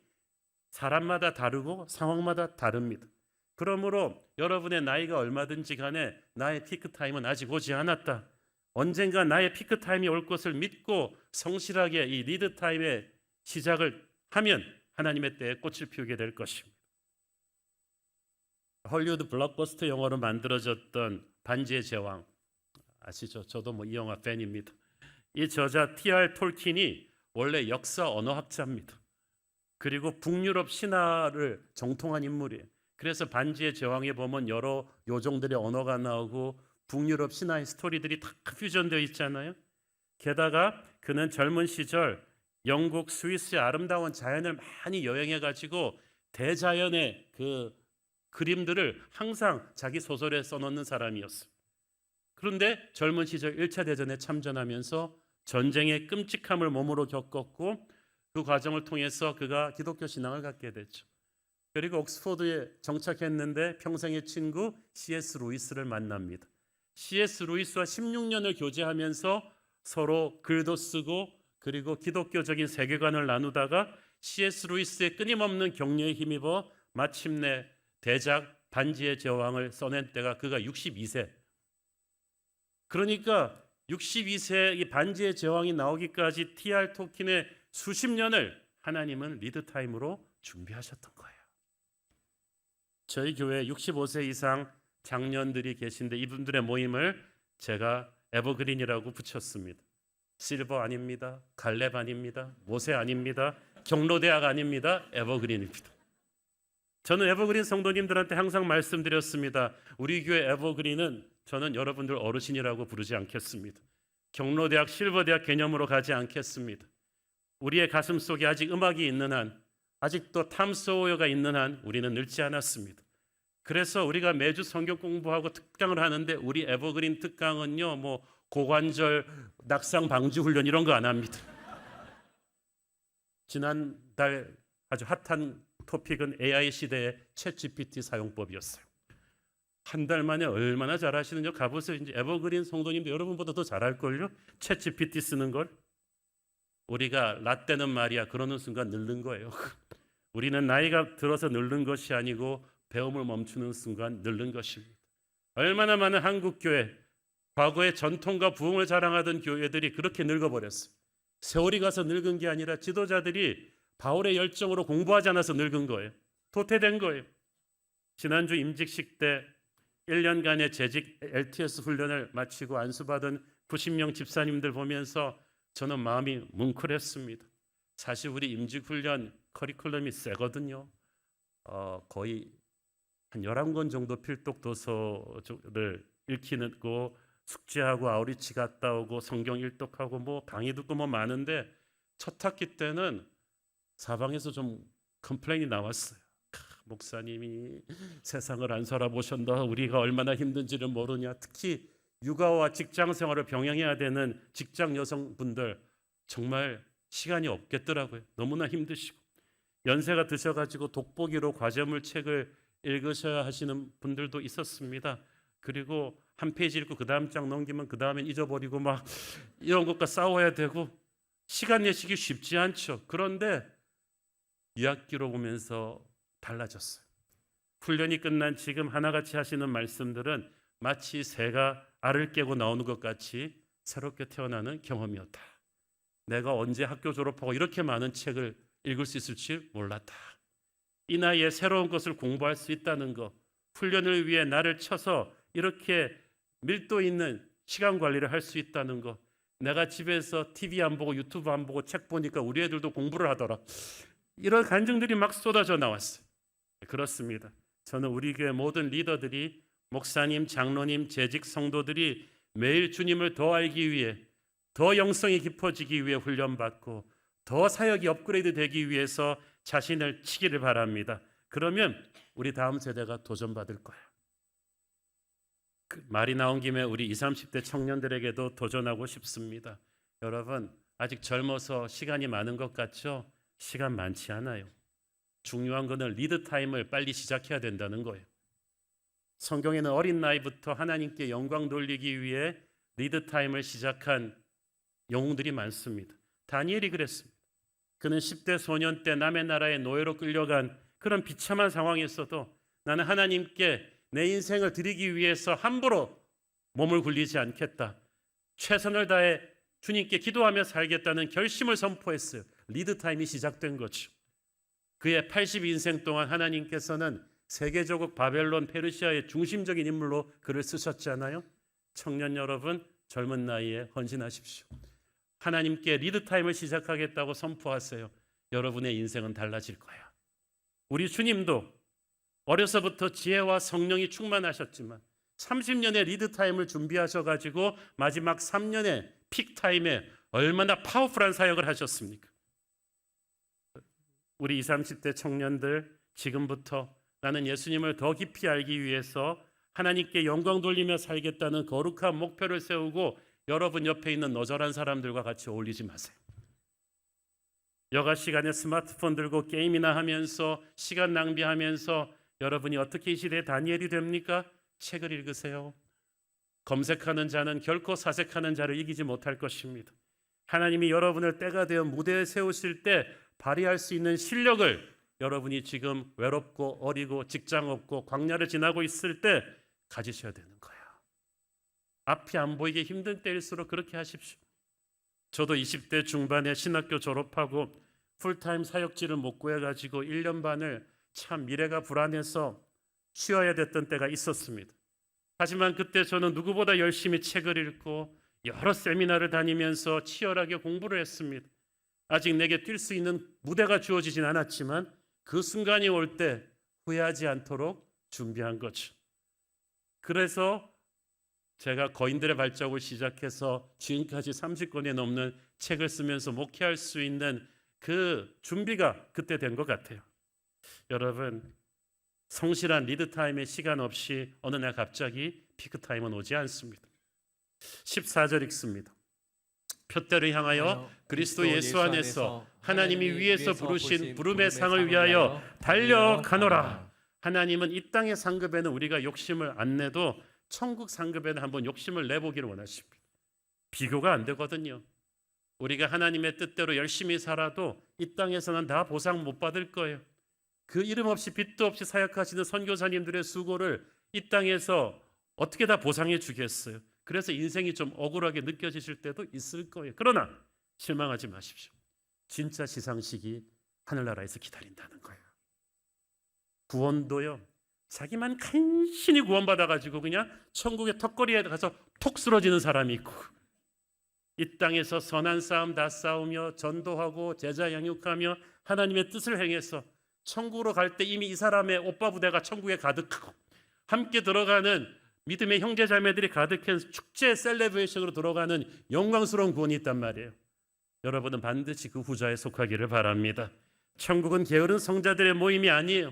사람마다 다르고 상황마다 다릅니다. 그러므로 여러분의 나이가 얼마든지 간에 나의 피크타임은 아직 오지 않았다. 언젠가 나의 피크타임이 올 것을 믿고 성실하게 이 리드타임의 시작을 하면 하나님의 때에 꽃을 피우게 될 것입니다. 헐리우드 블록버스터 영화로 만들어졌던 반지의 제왕 아시죠? 저도 이 영화 팬입니다. 이 저자 T.R. 톨킨이 원래 역사 언어학자입니다. 그리고 북유럽 신화를 정통한 인물이에요. 그래서 반지의 제왕에 보면 여러 요정들의 언어가 나오고 북유럽 신화의 스토리들이 다 퓨전되어 있잖아요. 게다가 그는 젊은 시절 영국, 스위스의 아름다운 자연을 많이 여행해가지고 대자연의 그 그림들을 항상 자기 소설에 써놓는 사람이었어요. 그런데 젊은 시절 1차 대전에 참전하면서 전쟁의 끔찍함을 몸으로 겪었고 그 과정을 통해서 그가 기독교 신앙을 갖게 됐죠. 그리고 옥스포드에 정착했는데 평생의 친구 C.S. 루이스를 만납니다. C.S. 루이스와 16년을 교제하면서 서로 글도 쓰고 그리고 기독교적인 세계관을 나누다가 C.S. 루이스의 끊임없는 격려에 힘입어 마침내 대작 반지의 제왕을 써낸 때가 그가 62세. 그러니까 62세 이 반지의 제왕이 나오기까지 T.R. 톨킨의 수십 년을 하나님은 리드타임으로 준비하셨던 거예요. 저희 교회에 65세 이상 장년들이 계신데 이분들의 모임을 제가 에버그린이라고 붙였습니다. 실버 아닙니다. 갈렙 아닙니다. 모세 아닙니다. 경로대학 아닙니다. 에버그린입니다. 저는 에버그린 성도님들한테 항상 말씀드렸습니다. 우리 교회 에버그린은 저는 여러분들 어르신이라고 부르지 않겠습니다. 경로대학, 실버대학 개념으로 가지 않겠습니다. 우리의 가슴 속에 아직 음악이 있는 한, 아직도 탐 소여가 있는 한 우리는 늙지 않았습니다. 그래서 우리가 매주 성경 공부하고 특강을 하는데 우리 에버그린 특강은요, 뭐 고관절 낙상 방지 훈련 이런 거 안 합니다. 지난달 아주 핫한 토픽은 AI 시대의 챗GPT 사용법이었어요. 한 달 만에 얼마나 잘하시는지 가보세요. 이제 에버그린 성도님도 여러분보다 더 잘할걸요? 챗GPT 쓰는 걸. 우리가 라떼는 말이야 그러는 순간 늙는 거예요. 우리는 나이가 들어서 늙는 것이 아니고 배움을 멈추는 순간 늙는 것입니다. 얼마나 많은 한국교회, 과거의 전통과 부흥을 자랑하던 교회들이 그렇게 늙어버렸어요. 세월이 가서 늙은 게 아니라 지도자들이 바울의 열정으로 공부하지 않아서 늙은 거예요. 도태된 거예요. 지난주 임직식 때 1년간의 재직 LTS 훈련을 마치고 안수받은 90명 집사님들 보면서 저는 마음이 뭉클했습니다. 사실 우리 임직훈련 커리큘럼이 세거든요. 거의 한 11권 정도 필독 도서를 읽히고 숙제하고 아우리치 갔다 오고 성경 일독하고 뭐 강의 듣고 뭐 많은데 첫 학기 때는 사방에서 좀 컴플레인이 나왔어요. 목사님이 세상을 안 살아보셨나, 우리가 얼마나 힘든지를 모르냐. 특히 육아와 직장 생활을 병행해야 되는 직장 여성분들 정말 시간이 없겠더라고요. 너무나 힘드시고 연세가 드셔가지고 독보기로 과제물 책을 읽으셔야 하시는 분들도 있었습니다. 그리고 한 페이지 읽고 그 다음 장 넘기면 그 다음엔 잊어버리고 막 이런 것과 싸워야 되고 시간 내시기 쉽지 않죠. 그런데 2학기로 보면서 달라졌어요. 훈련이 끝난 지금 하나같이 하시는 말씀들은 마치 새가 알을 깨고 나오는 것 같이 새롭게 태어나는 경험이었다. 내가 언제 학교 졸업하고 이렇게 많은 책을 읽을 수 있을지 몰랐다. 이 나이에 새로운 것을 공부할 수 있다는 것, 훈련을 위해 나를 쳐서 이렇게 밀도 있는 시간 관리를 할 수 있다는 것, 내가 집에서 TV 안 보고 유튜브 안 보고 책 보니까 우리 애들도 공부를 하더라. 이런 간증들이 막 쏟아져 나왔어요. 그렇습니다. 저는 우리 교회 모든 리더들이, 목사님, 장로님, 재직 성도들이 매일 주님을 더 알기 위해, 더 영성이 깊어지기 위해 훈련받고 더 사역이 업그레이드 되기 위해서 자신을 치기를 바랍니다. 그러면 우리 다음 세대가 도전받을 거야. 말이 나온 김에 우리 20, 30대 청년들에게도 도전하고 싶습니다. 여러분, 아직 젊어서 시간이 많은 것 같죠? 시간 많지 않아요. 중요한 것은 리드 타임을 빨리 시작해야 된다는 거예요. 성경에는 어린 나이부터 하나님께 영광 돌리기 위해 리드 타임을 시작한 영웅들이 많습니다. 다니엘이 그랬습니다. 그는 10대 소년 때 남의 나라에 노예로 끌려간 그런 비참한 상황에서도 나는 하나님께 내 인생을 드리기 위해서 함부로 몸을 굴리지 않겠다. 최선을 다해 주님께 기도하며 살겠다는 결심을 선포했어요. 리드 타임이 시작된 거죠. 그의 80인생 동안 하나님께서는 세계조국 바벨론, 페르시아의 중심적인 인물로 그를 쓰셨잖아요. 청년 여러분, 젊은 나이에 헌신하십시오. 하나님께 리드 타임을 시작하겠다고 선포하세요. 여러분의 인생은 달라질 거야. 우리 주님도 어려서부터 지혜와 성령이 충만하셨지만 30년의 리드 타임을 준비하셔가지고 마지막 3년의 픽 타임에 얼마나 파워풀한 사역을 하셨습니까? 우리 20, 30대 청년들, 지금부터 나는 예수님을 더 깊이 알기 위해서 하나님께 영광 돌리며 살겠다는 거룩한 목표를 세우고 여러분 옆에 있는 너절한 사람들과 같이 어울리지 마세요. 여가 시간에 스마트폰 들고 게임이나 하면서 시간 낭비하면서 여러분이 어떻게 이 시대의 다니엘이 됩니까? 책을 읽으세요. 검색하는 자는 결코 사색하는 자를 이기지 못할 것입니다. 하나님이 여러분을 때가 되어 무대에 세우실 때 발휘할 수 있는 실력을 여러분이 지금 외롭고 어리고 직장 없고 광야를 지나고 있을 때 가지셔야 되는 거예요. 앞이 안 보이게 힘든 때일수록 그렇게 하십시오. 저도 20대 중반에 신학교 졸업하고 풀타임 사역지를 못 구해가지고 1년 반을 참 미래가 불안해서 쉬어야 됐던 때가 있었습니다. 하지만 그때 저는 누구보다 열심히 책을 읽고 여러 세미나를 다니면서 치열하게 공부를 했습니다. 아직 내게 뛸 수 있는 무대가 주어지진 않았지만 그 순간이 올 때 후회하지 않도록 준비한 거죠. 그래서 제가 거인들의 발자국을 시작해서 지금까지 30권이 넘는 책을 쓰면서 목회할 수 있는 그 준비가 그때 된 것 같아요. 여러분, 성실한 리드타임에 시간 없이 어느 날 갑자기 피크타임은 오지 않습니다. 14절 읽습니다. 표대를 향하여 그리스도 예수 안에서 하나님이 위에서 부르신 부름의 상을 위하여 달려가노라. 하나님은 이 땅의 상급에는 우리가 욕심을 안 내도 천국 상급에는 한번 욕심을 내보기를 원하십니다. 비교가 안 되거든요. 우리가 하나님의 뜻대로 열심히 살아도 이 땅에서는 다 보상 못 받을 거예요. 그 이름 없이 빚도 없이 사역하시는 선교사님들의 수고를 이 땅에서 어떻게 다 보상해 주겠어요. 그래서 인생이 좀 억울하게 느껴지실 때도 있을 거예요. 그러나 실망하지 마십시오. 진짜 시상식이 하늘나라에서 기다린다는 거예요. 구원도요, 자기만 간신히 구원받아가지고 그냥 천국의 턱걸이에 가서 톡 쓰러지는 사람이 있고, 이 땅에서 선한 싸움 다 싸우며 전도하고 제자 양육하며 하나님의 뜻을 행해서 천국으로 갈 때 이미 이 사람의 오빠 부대가 천국에 가득하고 함께 들어가는 믿음의 형제자매들이 가득한 축제 셀레브레이션으로 들어가는 영광스러운 구원이 있단 말이에요. 여러분은 반드시 그 후자에 속하기를 바랍니다. 천국은 게으른 성자들의 모임이 아니에요.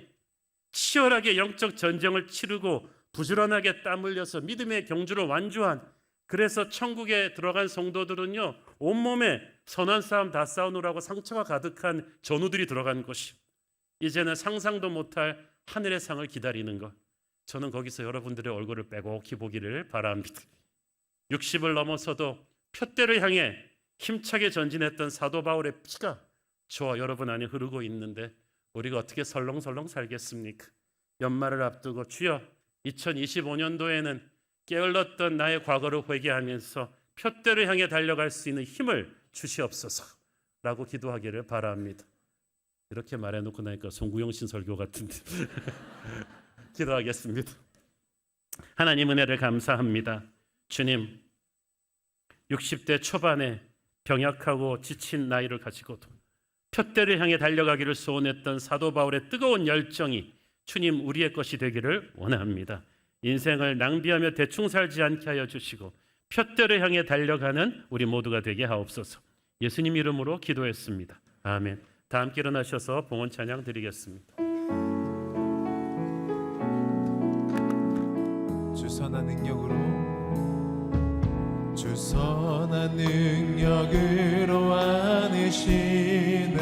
치열하게 영적 전쟁을 치르고 부지런하게 땀 흘려서 믿음의 경주를 완주한, 그래서 천국에 들어간 성도들은요, 온몸에 선한 싸움 다 싸우느라고 상처가 가득한 전우들이 들어간 곳이, 이제는 상상도 못할 하늘의 상을 기다리는 것. 저는 거기서 여러분들의 얼굴을 빼곡히 보기를 바랍니다. 60을 넘어서도 표대를 향해 힘차게 전진했던 사도 바울의 피가 저와 여러분 안에 흐르고 있는데 우리가 어떻게 설렁설렁 살겠습니까? 연말을 앞두고 주여 2025년도에는 게을렀던 나의 과거를 회개하면서 표대를 향해 달려갈 수 있는 힘을 주시옵소서라고 기도하기를 바랍니다. 이렇게 말해놓고 나니까 송구영 신설교 같은데 기도하겠습니다. 하나님 은혜를 감사합니다. 주님, 60대 초반에 병약하고 지친 나이를 가지고도 표대를 향해 달려가기를 소원했던 사도 바울의 뜨거운 열정이 주님 우리의 것이 되기를 원합니다. 인생을 낭비하며 대충 살지 않게 하여 주시고 표대를 향해 달려가는 우리 모두가 되게 하옵소서. 예수님 이름으로 기도했습니다. 아멘. 다 함께 일어나셔서 봉헌 찬양 드리겠습니다. 주 선한 능력으로, 주 선한 능력으로 안으시네.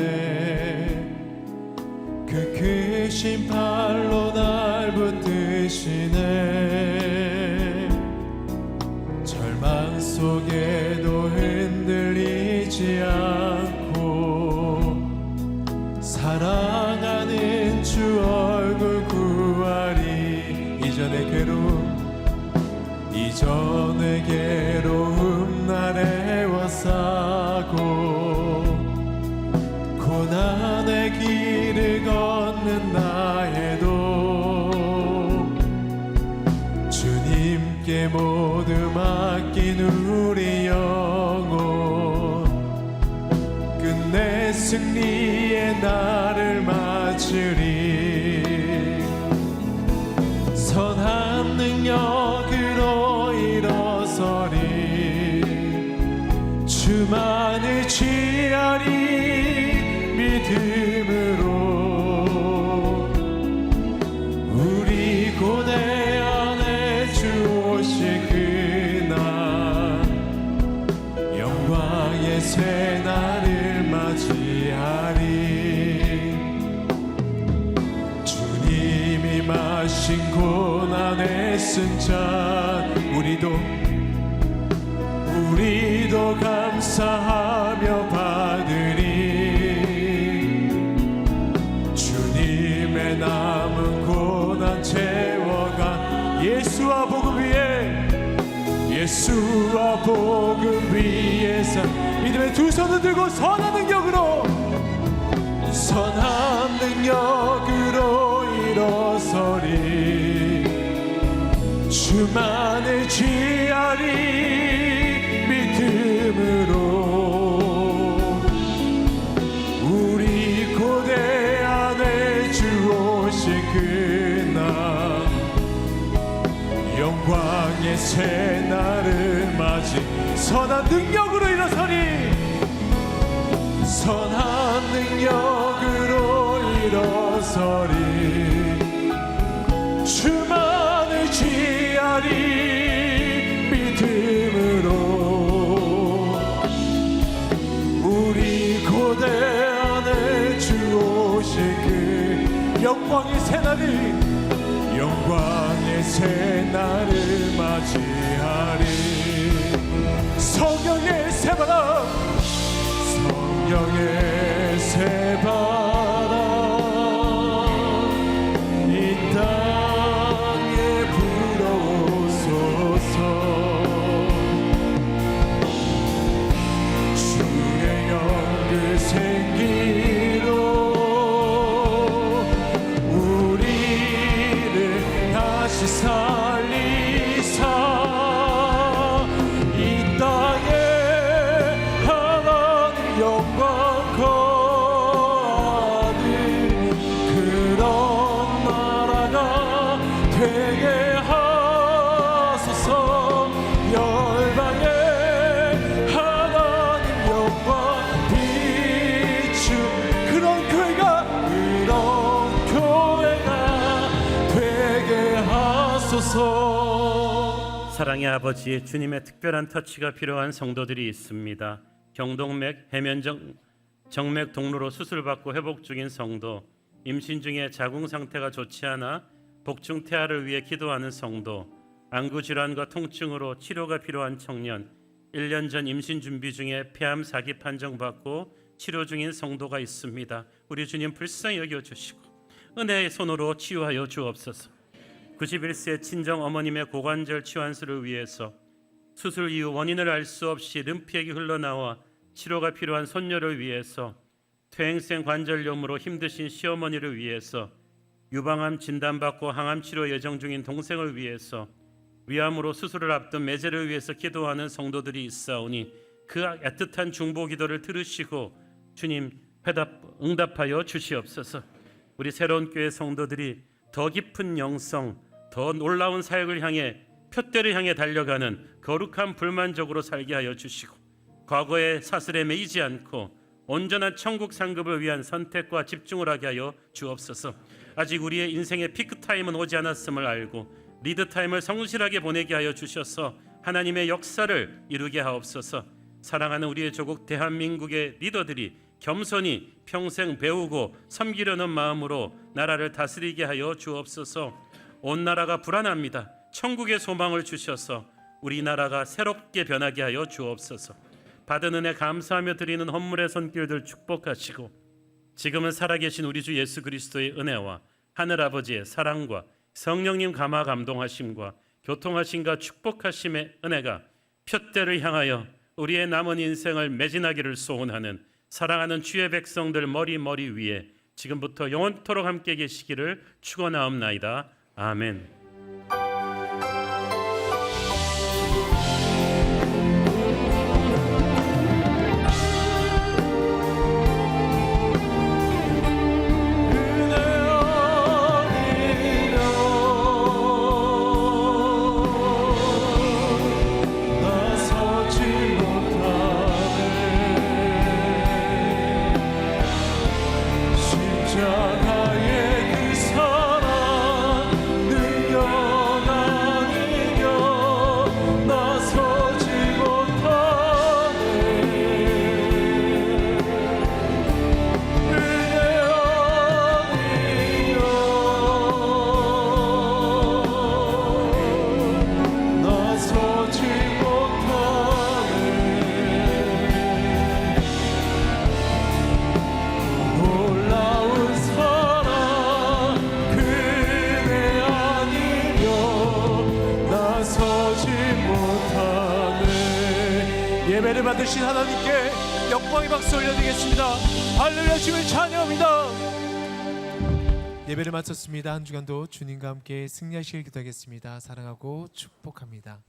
그 크신 팔로 날 붙드시네. 절망 속에도 흔들리지 않고 사랑하는 주 얼굴 구하리. 이전의 괴로움 날 애워싸고 고난의 길을 걷는다 해도 주님께 모두 맡긴 우리 영혼 끝내 승리의 날을 맞으리. 선한 능력으로 일어서리. 주만을 취하리. 믿음으로 우리 고대 안에 주 오실 그날 영광의 새 날을 맞이하리. 주님이 마신 고난의 쓴 잔 우리도 감사하며 받으리. 주님의 남은 고난 채워가 예수와 복음 위에서 믿음의 두 손을 들고 선한 능력으로 일어서리. 주만을 취하리. 믿음으로 우리 고대 안에 주 오실 그날 영광의 새 날을 맞이 선한 능력으로 일어서리. 선한 능력으로 일어서리. 주만을 취하리. 믿음으로 우리 고대 안에 주 오실 그 영광의 새 날을 맞이하리. 성령의 새바람 이 땅에 불어오소서. 주의 영그 생기로 우리를 사랑의 아버지, 주님의 특별한 터치가 필요한 성도들이 있습니다. 경동맥, 정맥 동로로 수술받고 회복 중인 성도, 임신 중에 자궁 상태가 좋지 않아 복중 태아를 위해 기도하는 성도, 안구 질환과 통증으로 치료가 필요한 청년, 1년 전 임신 준비 중에 폐암 4기 판정받고 치료 중인 성도가 있습니다. 우리 주님 불쌍히 여겨주시고 은혜의 손으로 치유하여 주옵소서. 91세 친정 어머님의 고관절 치환술을 위해서, 수술 이후 원인을 알 수 없이 림프액이 흘러나와 치료가 필요한 손녀를 위해서, 퇴행성 관절염으로 힘드신 시어머니를 위해서, 유방암 진단받고 항암 치료 예정 중인 동생을 위해서, 위암으로 수술을 앞둔 매제를 위해서 기도하는 성도들이 있사오니 그 애틋한 중보 기도를 들으시고 주님 응답하여 주시옵소서. 우리 새로운 교회 성도들이 더 깊은 영성, 더 놀라운 사역을 향해, 표대를 향해 달려가는 거룩한 불만족으로 살게 하여 주시고, 과거의 사슬에 매이지 않고 온전한 천국 상급을 위한 선택과 집중을 하게 하여 주옵소서. 아직 우리의 인생의 피크타임은 오지 않았음을 알고 리드타임을 성실하게 보내게 하여 주셔서 하나님의 역사를 이루게 하옵소서. 사랑하는 우리의 조국 대한민국의 리더들이 겸손히 평생 배우고 섬기려는 마음으로 나라를 다스리게 하여 주옵소서. 온 나라가 불안합니다. 천국의 소망을 주셔서 우리나라가 새롭게 변하게 하여 주옵소서. 받은 은혜 감사하며 드리는 헌물의 손길들 축복하시고, 지금은 살아계신 우리 주 예수 그리스도의 은혜와 하늘아버지의 사랑과 성령님 감화 감동하심과 교통하심과 축복하심의 은혜가 표대를 향하여 우리의 남은 인생을 매진하기를 소원하는 사랑하는 주의 백성들 머리 위에 지금부터 영원토록 함께 계시기를 축원하옵나이다. 아멘. 예배를 받으신 하나님께 영광의 박수 올려드리겠습니다. 할렐루야, 주님을 찬양합니다. 예배를 마쳤습니다. 한 주간도 주님과 함께 승리하시길 기도하겠습니다. 사랑하고 축복합니다.